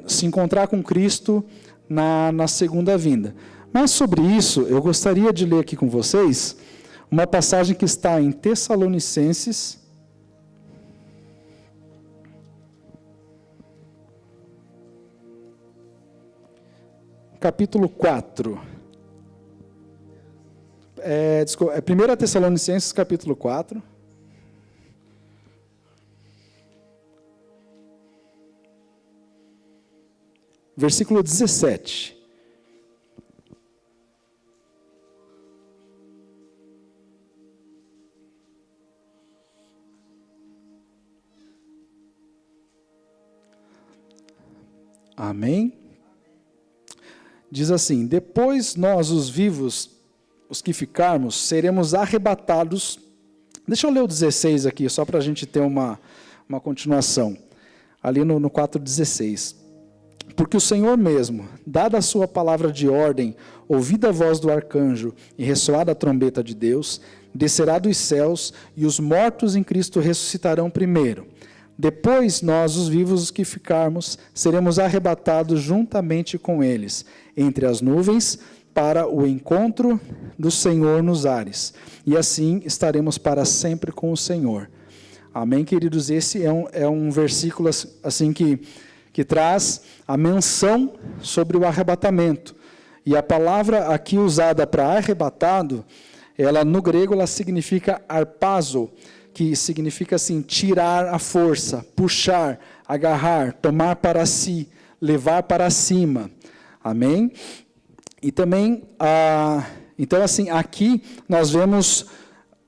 S3: se encontrar com Cristo na segunda vinda. Mas sobre isso, eu gostaria de ler aqui com vocês uma passagem que está em Tessalonicenses, capítulo 4. 1 Tessalonicenses, capítulo 4. Versículo 17. Amém? Diz assim: depois nós, os vivos, os que ficarmos, seremos arrebatados. Deixa eu ler o 16 aqui, só para a gente ter uma continuação. Ali no 4,16. Porque o Senhor mesmo, dada a sua palavra de ordem, ouvida a voz do arcanjo e ressoada a trombeta de Deus, descerá dos céus, e os mortos em Cristo ressuscitarão primeiro. Depois nós, os vivos, os que ficarmos, seremos arrebatados juntamente com eles, entre as nuvens, para o encontro do Senhor nos ares. E assim estaremos para sempre com o Senhor. Amém, queridos? Esse é um versículo assim que traz a menção sobre o arrebatamento. E a palavra aqui usada para arrebatado, ela no grego ela significa arpazo, que significa assim, tirar a força, puxar, agarrar, tomar para si, levar para cima. Amém? E também, então assim, aqui nós vemos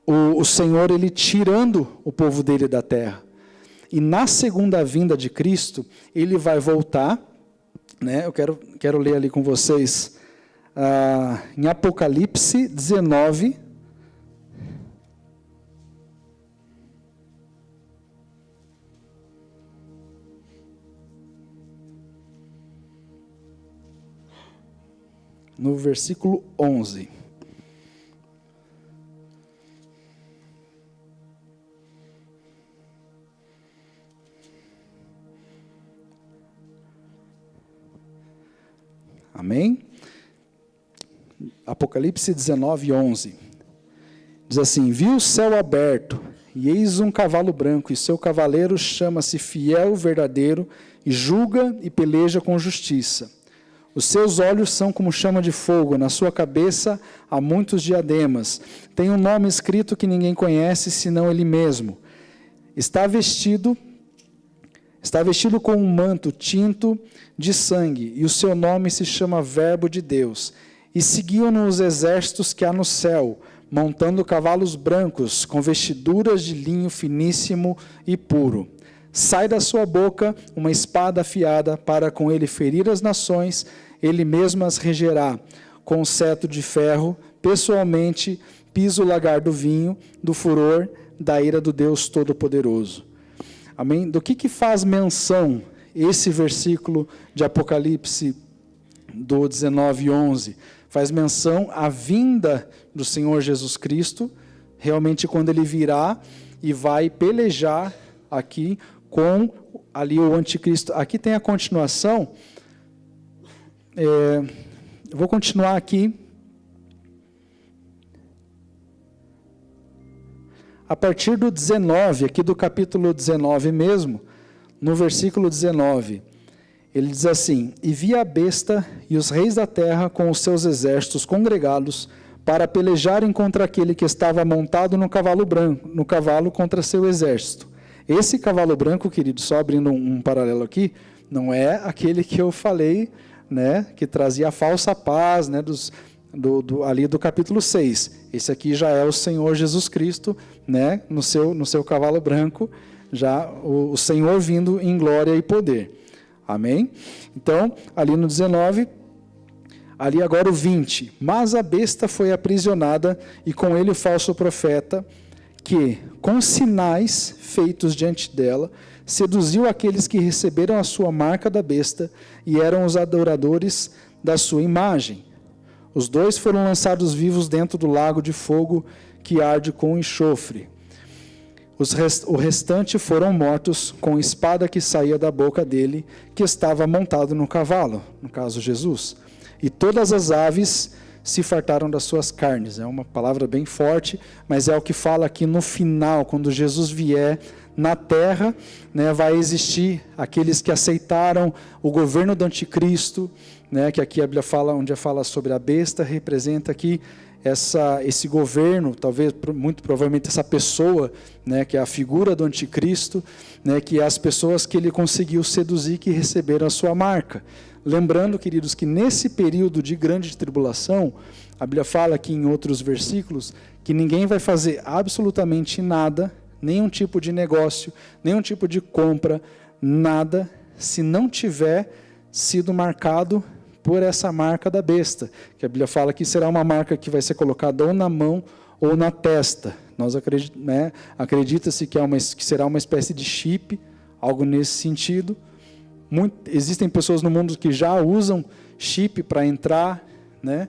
S3: o Senhor, ele tirando o povo dele da terra. E na segunda vinda de Cristo, ele vai voltar, né? Eu quero ler ali com vocês, em Apocalipse 19, no versículo 11. Amém? Apocalipse 19, 11. Diz assim: vi o céu aberto, e eis um cavalo branco, e seu cavaleiro chama-se Fiel, Verdadeiro, e julga e peleja com justiça. Os seus olhos são como chama de fogo, na sua cabeça há muitos diademas. Tem um nome escrito que ninguém conhece, senão ele mesmo. Está vestido com um manto tinto de sangue, e o seu nome se chama Verbo de Deus. E seguiam-no os exércitos que há no céu, montando cavalos brancos, com vestiduras de linho finíssimo e puro. Sai da sua boca uma espada afiada, para com ele ferir as nações, ele mesmo as regerá. Com cetro de ferro, pessoalmente, pisa o lagar do vinho, do furor, da ira do Deus Todo-Poderoso. Amém? Do que faz menção esse versículo de Apocalipse do 19, 11? Faz menção à vinda do Senhor Jesus Cristo, realmente quando ele virá e vai pelejar aqui com ali o anticristo. Aqui tem a continuação. Eu vou continuar aqui. A partir do 19, aqui do capítulo 19 mesmo, no versículo 19, ele diz assim: e vi a besta e os reis da terra com os seus exércitos congregados para pelejarem contra aquele que estava montado no cavalo branco, no cavalo contra seu exército. Esse cavalo branco, querido, só abrindo um paralelo aqui, não é aquele que eu falei, né, que trazia a falsa paz, né, ali do capítulo 6. Esse aqui já é o Senhor Jesus Cristo, né, no seu cavalo branco, já o Senhor vindo em glória e poder. Amém? Então, ali no 19, ali agora o 20. Mas a besta foi aprisionada, e com ele o falso profeta, que, com sinais feitos diante dela, seduziu aqueles que receberam a sua marca da besta e eram os adoradores da sua imagem. Os dois foram lançados vivos dentro do lago de fogo que arde com enxofre. O restante foram mortos com espada que saía da boca dele, que estava montado no cavalo, no caso Jesus. E todas as aves se fartaram das suas carnes. É uma palavra bem forte, mas é o que fala aqui no final, quando Jesus vier na terra, né, vai existir aqueles que aceitaram o governo do anticristo, né, que aqui a Bíblia fala, onde fala sobre a besta, representa aqui esse governo, talvez, muito provavelmente essa pessoa, né, que é a figura do anticristo, né, que é as pessoas que ele conseguiu seduzir, que receberam a sua marca. Lembrando, queridos, que nesse período de grande tribulação, a Bíblia fala aqui em outros versículos, que ninguém vai fazer absolutamente nada, nenhum tipo de negócio, nenhum tipo de compra, nada, se não tiver sido marcado por essa marca da besta, que a Bíblia fala que será uma marca que vai ser colocada ou na mão ou na testa. Nós acredita-se que será uma espécie de chip, algo nesse sentido. Existem pessoas no mundo que já usam chip para entrar, né,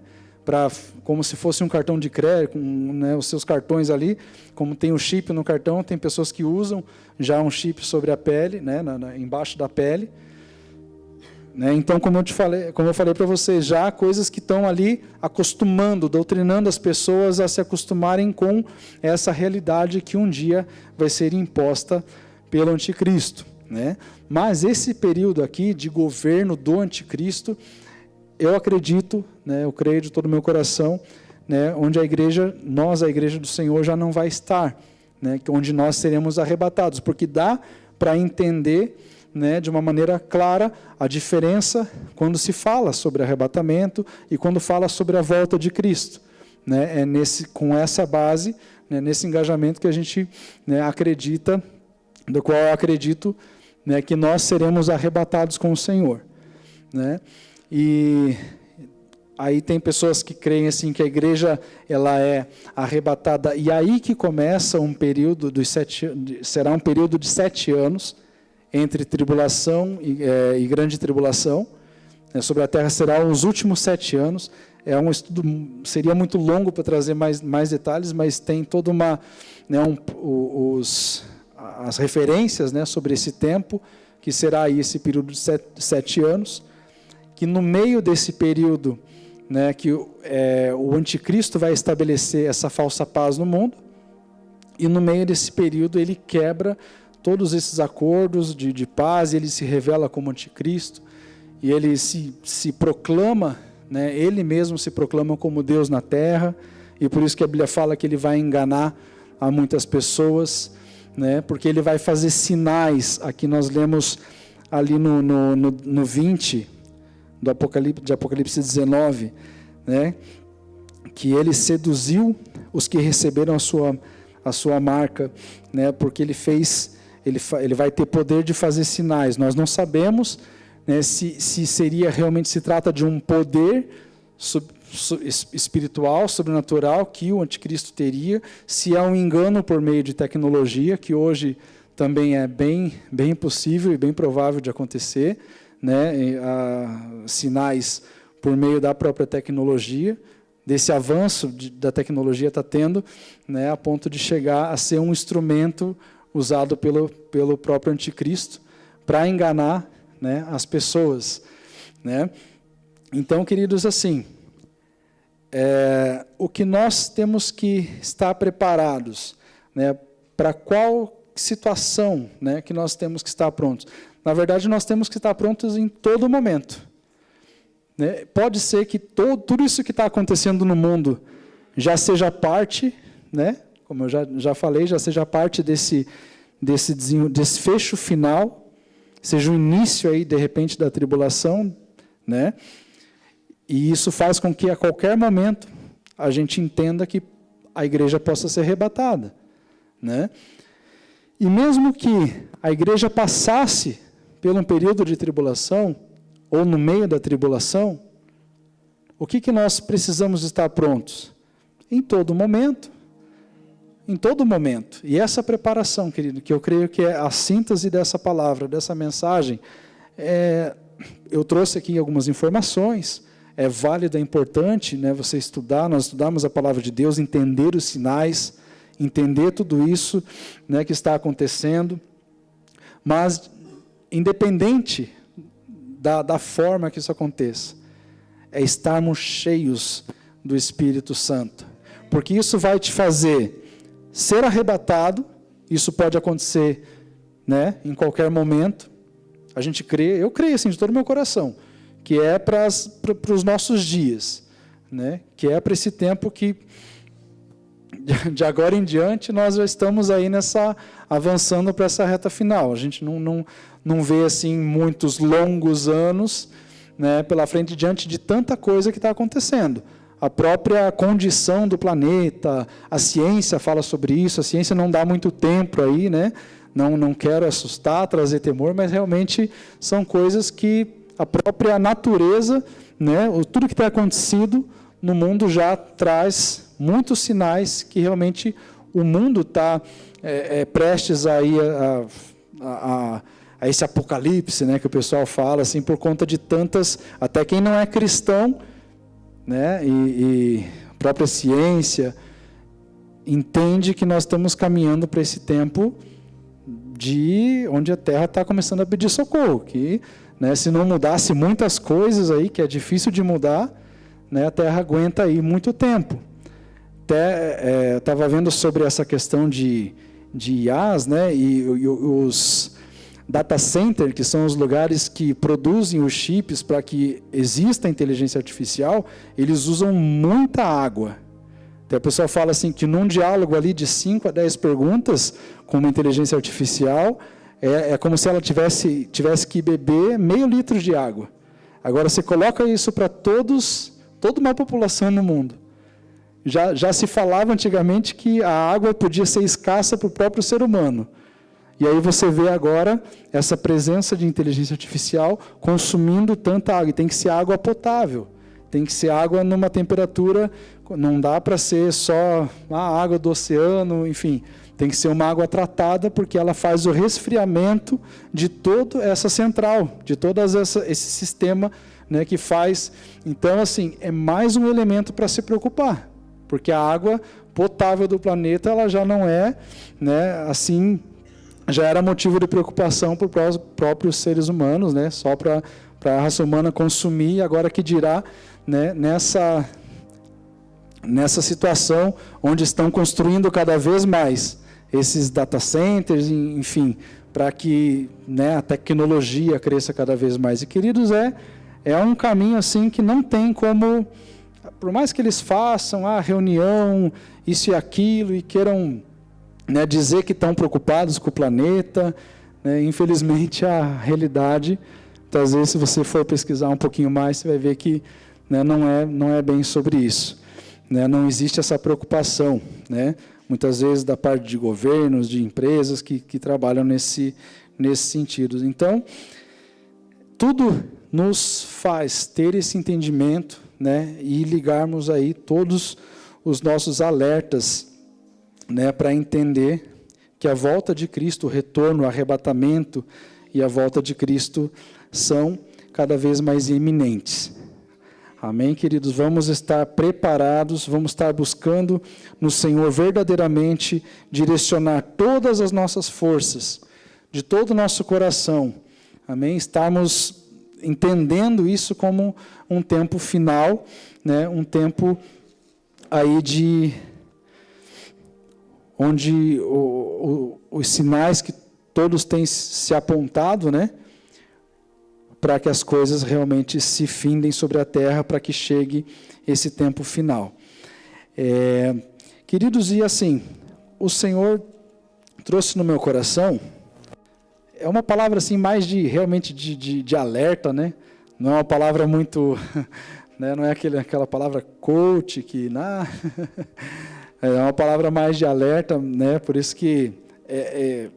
S3: como se fosse um cartão de crédito, né, os seus cartões ali, como tem o chip no cartão, tem pessoas que usam já um chip sobre a pele, né, embaixo da pele. Né? Então, como eu falei para vocês, já há coisas que estão ali acostumando, doutrinando as pessoas a se acostumarem com essa realidade que um dia vai ser imposta pelo anticristo. Né? Mas esse período aqui de governo do anticristo, eu acredito, né, eu creio de todo o meu coração, né, onde a igreja do Senhor já não vai estar, né, onde nós seremos arrebatados, porque dá para entender, né, de uma maneira clara a diferença quando se fala sobre arrebatamento e quando fala sobre a volta de Cristo. Né? Com essa base, né, nesse engajamento que a gente, né, acredita, do qual eu acredito, né, que nós seremos arrebatados com o Senhor. Né? E aí tem pessoas que creem assim que a igreja ela é arrebatada, e aí que começa um período será um período de 7 anos, entre tribulação e grande tribulação, né, sobre a terra será os últimos 7 anos. É um estudo, seria muito longo para trazer mais detalhes, mas tem toda uma, né, as referências, né, sobre esse tempo, que será aí esse período de 7 anos, que no meio desse período, né, que o anticristo vai estabelecer essa falsa paz no mundo, e no meio desse período ele quebra todos esses acordos de paz, ele se revela como anticristo, e ele se proclama, né, ele mesmo se proclama como Deus na terra, e por isso que a Bíblia fala que ele vai enganar a muitas pessoas, né, porque ele vai fazer sinais. Aqui nós lemos ali no 20 de Apocalipse 19, né, que ele seduziu os que receberam a sua marca, né, porque ele vai ter poder de fazer sinais. Nós não sabemos, né, se realmente se trata de um poder espiritual, sobrenatural, que o anticristo teria, se é um engano por meio de tecnologia, que hoje também é bem possível e bem provável de acontecer, né, sinais por meio da própria tecnologia, desse avanço da tecnologia está tendo, né, a ponto de chegar a ser um instrumento usado pelo próprio anticristo para enganar, né, as pessoas. Né? Então, queridos, assim, o que nós temos que estar preparados, né, para qual situação, né, que nós temos que estar prontos? Na verdade, nós temos que estar prontos em todo momento. Né? Pode ser que tudo isso que está acontecendo no mundo já seja parte, né, como eu já falei, já seja parte desse desfecho final, seja o início aí, de repente, da tribulação, né? E isso faz com que a qualquer momento a gente entenda que a igreja possa ser arrebatada, né? E mesmo que a igreja passasse por um período de tribulação, ou no meio da tribulação, o que nós precisamos estar prontos? Em todo momento. Em todo momento. E essa preparação, querido, que eu creio que é a síntese dessa palavra, dessa mensagem, eu trouxe aqui algumas informações, é válido, é importante, né, você estudar, nós estudamos a palavra de Deus, entender os sinais, entender tudo isso, né, que está acontecendo, mas independente da forma que isso aconteça, é estarmos cheios do Espírito Santo, porque isso vai te fazer ser arrebatado. Isso pode acontecer, né, em qualquer momento. A gente crê, eu creio assim de todo o meu coração, que é para os nossos dias, né, que é para esse tempo que de agora em diante nós já estamos aí avançando para essa reta final. A gente não vê assim muitos longos anos, né, pela frente, diante de tanta coisa que está acontecendo. A própria condição do planeta, a ciência fala sobre isso, a ciência não dá muito tempo aí, né? Não quero assustar, trazer temor, mas realmente são coisas que a própria natureza, né, tudo que tem acontecido no mundo já traz muitos sinais que realmente o mundo está prestes aí a esse apocalipse, né, que o pessoal fala, assim, por conta de tantas, até quem não é cristão, né, e a própria ciência entende que nós estamos caminhando para esse tempo onde a Terra está começando a pedir socorro, que, né, se não mudasse muitas coisas aí, que é difícil de mudar, né, a Terra aguenta aí muito tempo. Até estava vendo sobre essa questão de IAs, né, e os data center, que são os lugares que produzem os chips para que exista a inteligência artificial, eles usam muita água. Então, a pessoa fala assim, que num diálogo ali de 5 a 10 perguntas com uma inteligência artificial, é como se ela tivesse que beber meio litro de água. Agora, você coloca isso para toda uma população no mundo. Já se falava antigamente que a água podia ser escassa para o próprio ser humano. E aí você vê agora essa presença de inteligência artificial consumindo tanta água. E tem que ser água potável. Tem que ser água numa temperatura, não dá para ser só a água do oceano, enfim. Tem que ser uma água tratada, porque ela faz o resfriamento de toda essa central, de todo esse sistema, né, que faz. Então, assim, é mais um elemento para se preocupar. Porque a água potável do planeta, ela já não é, né, assim, já era motivo de preocupação para os próprios seres humanos, né, só para a raça humana consumir, agora que dirá, né, nessa situação onde estão construindo cada vez mais esses data centers, enfim, para que, né, a tecnologia cresça cada vez mais. E, queridos, é um caminho assim que não tem como, por mais que eles façam a reunião, isso e aquilo, e queiram, né, dizer que estão preocupados com o planeta, né, infelizmente a realidade, às vezes, se você for pesquisar um pouquinho mais, você vai ver que, né, não é bem sobre isso, né, não existe essa preocupação, né, muitas vezes da parte de governos, de empresas que trabalham nesse sentido. Então, tudo nos faz ter esse entendimento, né, e ligarmos aí todos os nossos alertas, né, para entender que a volta de Cristo, o retorno, o arrebatamento e a volta de Cristo são cada vez mais iminentes. Amém, queridos? Vamos estar preparados, vamos estar buscando no Senhor verdadeiramente direcionar todas as nossas forças, de todo o nosso coração. Amém? Estarmos entendendo isso como um tempo final, né? Um tempo aí onde os sinais que todos têm se apontado, né, para que as coisas realmente se findem sobre a terra, para que chegue esse tempo final. Queridos, e assim, o Senhor trouxe no meu coração é uma palavra assim mais realmente de alerta, né? Não é uma palavra muito, né? Não é aquela palavra coach que é uma palavra mais de alerta, né? Por isso que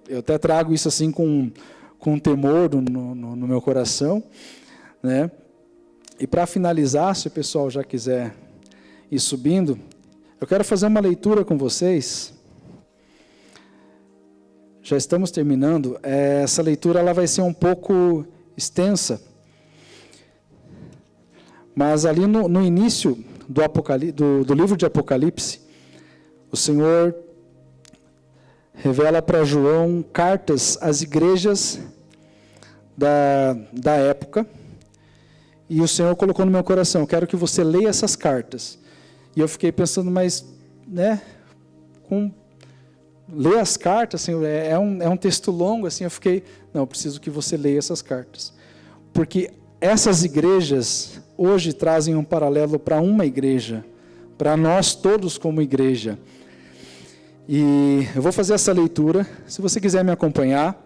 S3: eu até trago isso assim com temor no meu coração, né? E para finalizar, se o pessoal já quiser ir subindo, eu quero fazer uma leitura com vocês. Já estamos terminando. Essa leitura ela vai ser um pouco extensa, mas ali no início do livro de Apocalipse, o Senhor revela para João cartas às igrejas da época, e o Senhor colocou no meu coração, quero que você leia essas cartas. E eu fiquei pensando, mas, né, ler as cartas, Senhor, é um texto longo, assim, eu fiquei, não, eu preciso que você leia essas cartas. Porque essas igrejas hoje trazem um paralelo para uma igreja, para nós todos como igreja. E eu vou fazer essa leitura, se você quiser me acompanhar,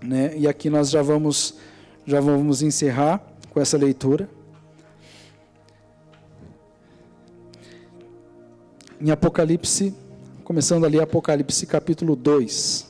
S3: né, e aqui nós já vamos encerrar com essa leitura. Em Apocalipse, começando ali Apocalipse capítulo 2.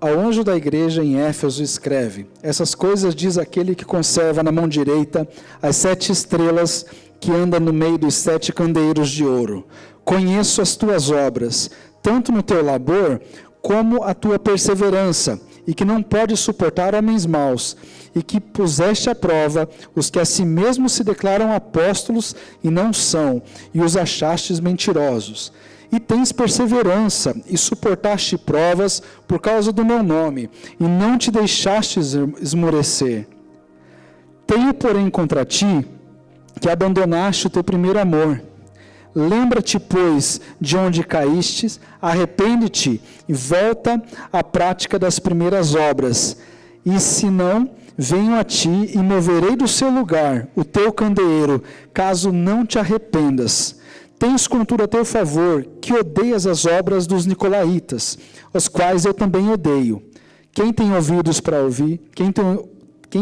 S3: Ao anjo da igreja em Éfeso escreve: essas coisas diz aquele que conserva na mão direita as 7 estrelas que anda no meio dos 7 candeeiros de ouro. Conheço as tuas obras, tanto no teu labor, como a tua perseverança, e que não podes suportar homens maus, e que puseste à prova os que a si mesmos se declaram apóstolos e não são, e os achastes mentirosos. E tens perseverança, e suportaste provas por causa do meu nome, e não te deixaste esmorecer. Tenho, porém, contra ti, que abandonaste o teu primeiro amor. Lembra-te, pois, de onde caíste, arrepende-te e volta à prática das primeiras obras. E se não, venho a ti e moverei do seu lugar o teu candeeiro, caso não te arrependas. Tens, contudo, a teu favor, que odeias as obras dos nicolaítas, os quais eu também odeio. Quem tem ouvidos para ouvir, quem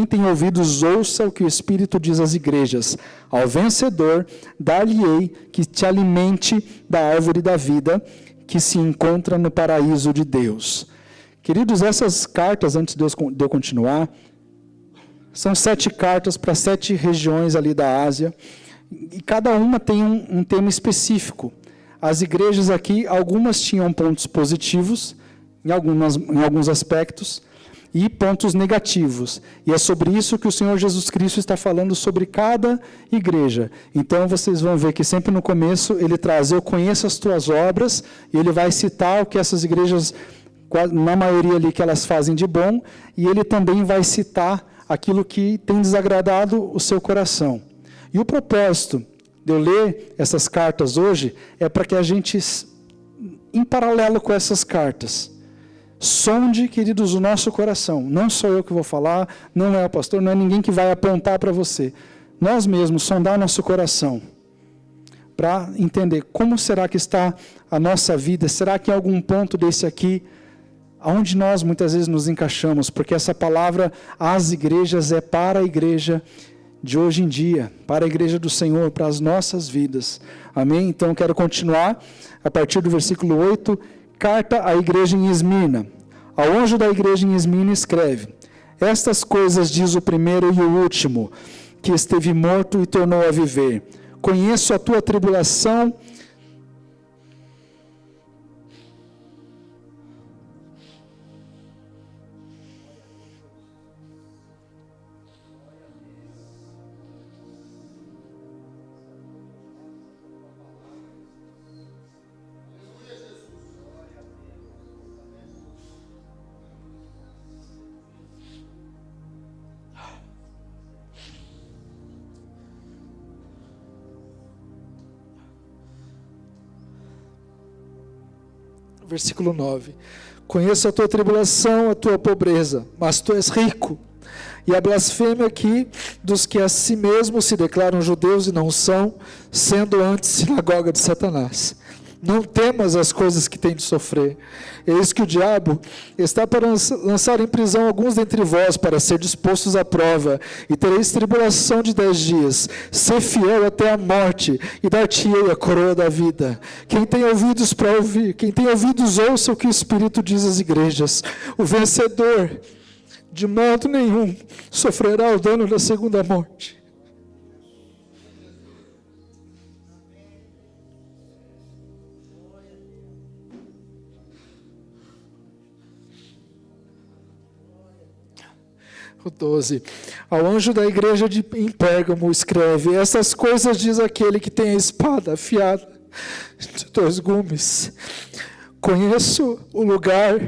S3: tem ouvidos, ouça o que o Espírito diz às igrejas. Ao vencedor, dar-lhe-ei que te alimente da árvore da vida, que se encontra no paraíso de Deus. Queridos, essas cartas, antes de eu continuar, são 7 cartas para 7 regiões ali da Ásia, e cada uma tem um tema específico. As igrejas aqui, algumas tinham pontos positivos, em alguns aspectos, e pontos negativos. E é sobre isso que o Senhor Jesus Cristo está falando sobre cada igreja. Então, vocês vão ver que sempre no começo ele traz, eu conheço as tuas obras, e ele vai citar o que essas igrejas, na maioria ali, que elas fazem de bom, e ele também vai citar aquilo que tem desagradado o seu coração. E o propósito de eu ler essas cartas hoje é para que a gente, em paralelo com essas cartas, sonde, queridos, o nosso coração. Não sou eu que vou falar, não é o pastor, não é ninguém que vai apontar para você. Nós mesmos, sondar nosso coração, para entender como será que está a nossa vida. Será que em algum ponto desse aqui, onde nós muitas vezes nos encaixamos, porque essa palavra às igrejas é para a igreja de hoje em dia, para a igreja do Senhor, para as nossas vidas. Amém? Então, quero continuar a partir do versículo 8, carta à igreja em Esmirna. Ao anjo da igreja em Esmirna escreve: estas coisas diz o primeiro e o último, que esteve morto e tornou a viver. Conheço a tua tribulação Versículo 9. Conheço a tua tribulação, a tua pobreza, mas tu és rico.
S2: E a blasfêmia aqui dos que a si mesmos se declaram judeus e não são, sendo antes sinagoga de Satanás. Não temas as coisas que tem de sofrer. Eis que o diabo está para lançar em prisão alguns dentre vós, para ser dispostos à prova, e tereis tribulação de 10 dias. Sê fiel até a morte, e dar-te-ei a coroa da vida. Quem tem ouvidos para ouvir, quem tem ouvidos, ouça o que o Espírito diz às igrejas. O vencedor, de modo nenhum, sofrerá o dano da segunda morte. O 12. Ao anjo da igreja em Pérgamo escreve: essas coisas diz aquele que tem a espada afiada de 2 gumes. Conheço o lugar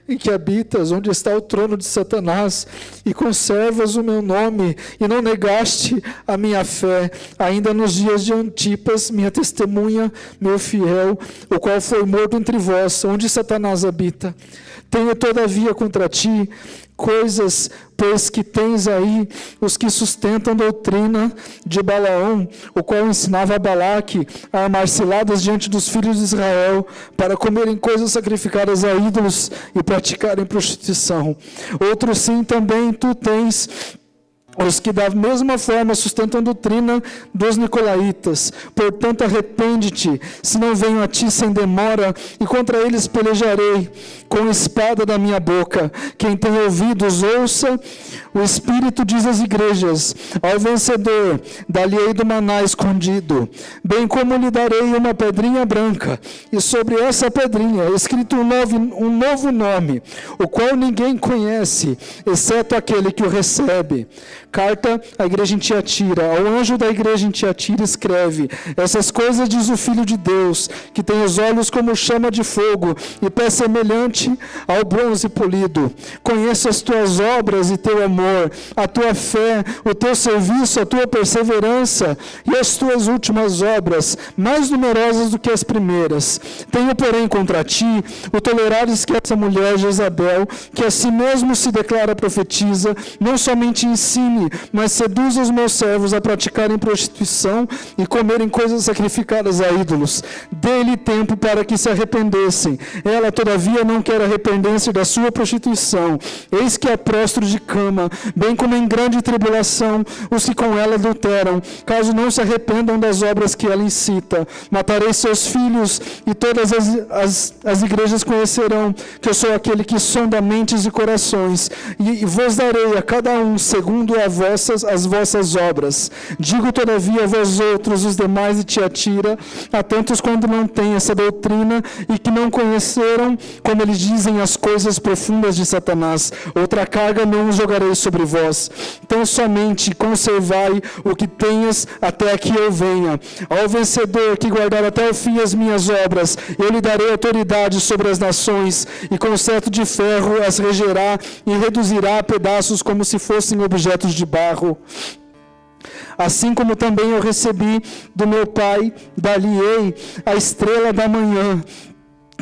S2: em que habitas, onde está o trono de Satanás, e conservas o meu nome, e não negaste a minha fé, ainda nos dias de Antipas, minha testemunha, meu fiel, o qual foi morto entre vós, onde Satanás habita. Tenho todavia contra ti coisas, pois que tens aí os que sustentam doutrina de Balaão, o qual ensinava a Balaque a armar ciladas diante dos filhos de Israel, para comerem coisas sacrificadas a ídolos e praticarem prostituição. Outro sim também tu tens, os que da mesma forma sustentam a doutrina dos nicolaítas. Portanto, arrepende-te, se não venho a ti sem demora, e contra eles pelejarei com a espada da minha boca. Quem tem ouvidos, ouça. O Espírito diz às igrejas: ao vencedor, dar-lhe-ei do maná escondido, bem como lhe darei uma pedrinha branca, e sobre essa pedrinha escrito um novo nome, o qual ninguém conhece, exceto aquele que o recebe. Carta à igreja em Tiatira. Ao anjo da igreja em Tiatira escreve: essas coisas diz o Filho de Deus, que tem os olhos como chama de fogo, e pé semelhante ao bronze polido. Conheço as tuas obras e teu amor, a tua fé, o teu serviço, a tua perseverança, e as tuas últimas obras, mais numerosas do que as primeiras. Tenho, porém, contra ti o tolerares que essa mulher Jezabel, que a si mesmo se declara profetiza, não somente ensine, mas seduza os meus servos a praticarem prostituição e comerem coisas sacrificadas a ídolos. Dê-lhe tempo para que se arrependessem. Ela, todavia, não quer arrepender-se da sua prostituição. Eis que é prostro de cama, bem como em grande tribulação os que com ela adulteram, caso não se arrependam das obras que ela incita. Matarei seus filhos, e todas as igrejas conhecerão que eu sou aquele que sonda mentes e corações, e vos darei a cada um segundo as vossas obras. Digo, todavia, a vós outros, os demais de Tiatira, atentos quando não têm essa doutrina, e que não conheceram, como eles dizem, as coisas profundas de Satanás. Outra carga não os jogarei sobre vós. Então somente conservai o que tenhas até que eu venha. Ao vencedor que guardar até o fim as minhas obras, eu lhe darei autoridade sobre as nações, e com cetro de ferro as regerá e reduzirá a pedaços como se fossem objetos de barro. Assim como também eu recebi do meu Pai, dar-lhe-ei a estrela da manhã.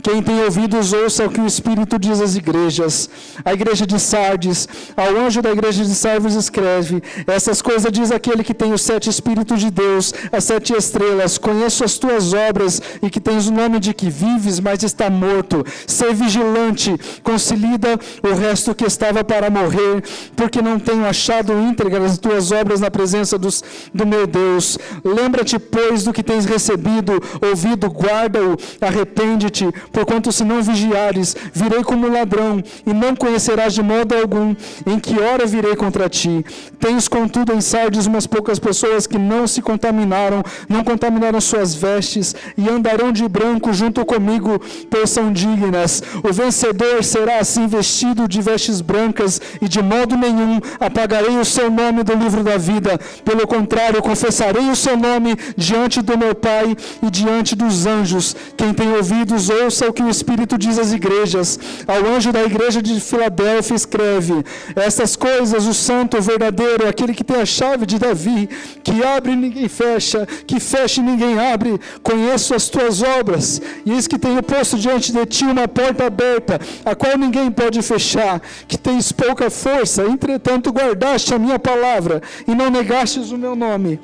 S2: Quem tem ouvidos, ouça o que o Espírito diz às igrejas. A igreja de Sardes, ao anjo da igreja de Sardes escreve: essas coisas diz aquele que tem os 7 Espíritos de Deus, as 7 estrelas. Conheço as tuas obras, e que tens o nome de que vives, mas está morto. Sê vigilante, consolida o resto que estava para morrer, porque não tenho achado íntegras as tuas obras na presença do meu Deus. Lembra-te, pois, do que tens recebido, ouvido, guarda-o, arrepende-te. Porquanto se não vigiares, virei como ladrão, e não conhecerás de modo algum em que hora virei contra ti. Tens, contudo, em Sardes umas poucas pessoas que não se contaminaram, não contaminaram suas vestes, e andarão de branco junto comigo, pois são dignas. O vencedor será assim vestido de vestes brancas, e de modo nenhum apagarei o seu nome do livro da vida. Pelo contrário, confessarei o seu nome diante do meu Pai e diante dos anjos. Quem tem ouvidos, ouça
S3: ouça o que o Espírito diz às igrejas. Ao anjo da igreja de Filadélfia escreve: estas coisas o santo, o verdadeiro, aquele que tem a chave de Davi, que abre e ninguém fecha, que fecha e ninguém abre. Conheço as tuas obras, e eis que tenho posto diante de ti uma porta aberta, a qual ninguém pode fechar, que tens pouca força, entretanto guardaste a minha palavra, e não negastes o meu nome.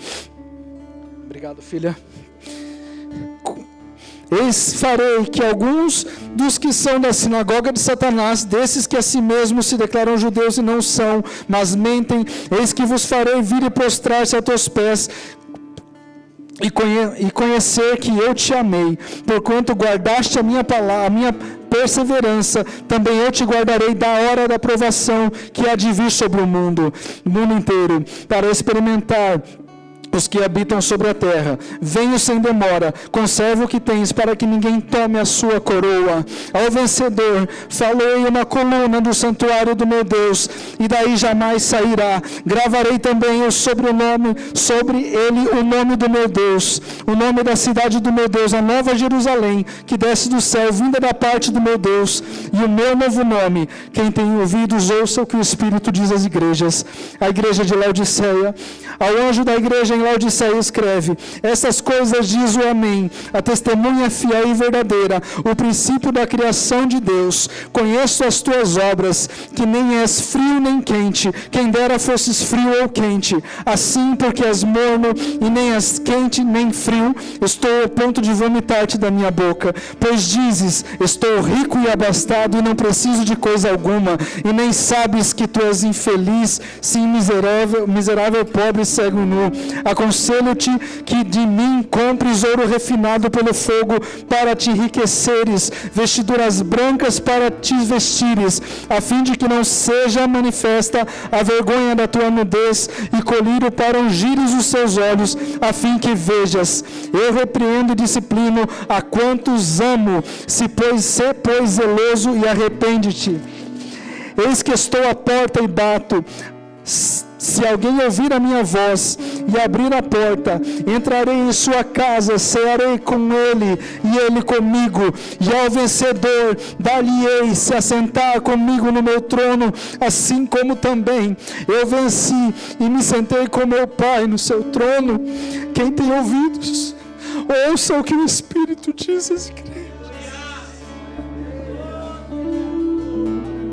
S3: Obrigado, filha. Eis farei que alguns dos que são da sinagoga de Satanás, desses que a si mesmos se declaram judeus e não são, mas mentem, eis que vos farei vir e prostrar-se a teus pés, e conhecer que eu te amei, porquanto guardaste a minha palavra, a minha perseverança, também eu te guardarei da hora da provação que há de vir sobre o mundo inteiro, para experimentar os que habitam sobre a terra. Venho sem demora, conserva o que tens, para que ninguém tome a sua coroa. Ao vencedor, falei uma coluna do santuário do meu Deus, e daí jamais sairá. Gravarei também sobre ele o nome do meu Deus, o nome da cidade do meu Deus, a nova Jerusalém, que desce do céu, vinda da parte do meu Deus, e o meu novo nome. Quem tem ouvidos, ouça o que o Espírito diz às igrejas. A igreja de Laodiceia, ao anjo da igreja em Laodiceia escreve: essas coisas diz o Amém, a testemunha fiel e verdadeira, o princípio da criação de Deus. Conheço as tuas obras, que nem és frio nem quente, quem dera fosses frio ou quente. Assim, porque és morno e nem és quente nem frio, estou ao ponto de vomitar-te da minha boca. Pois dizes: estou rico e abastado e não preciso de coisa alguma, e nem sabes que tu és infeliz, sim, miserável, pobre, cego e nu. Aconselho-te que de mim compres ouro refinado pelo fogo para te enriqueceres, vestiduras brancas para te vestires, a fim de que não seja manifesta a vergonha da tua nudez, e colírio para ungires os seus olhos, a fim que vejas. Eu repreendo e disciplino a quantos amo, se pois zeloso e arrepende-te. Eis que estou à porta e bato. Se alguém ouvir a minha voz e abrir a porta, entrarei em sua casa, cearei com ele e ele comigo, e ao vencedor dar-lhe-ei se assentar comigo no meu trono, assim como também eu venci e me sentei com meu Pai no seu trono. Quem tem ouvidos, ouça o que o Espírito diz às igrejas.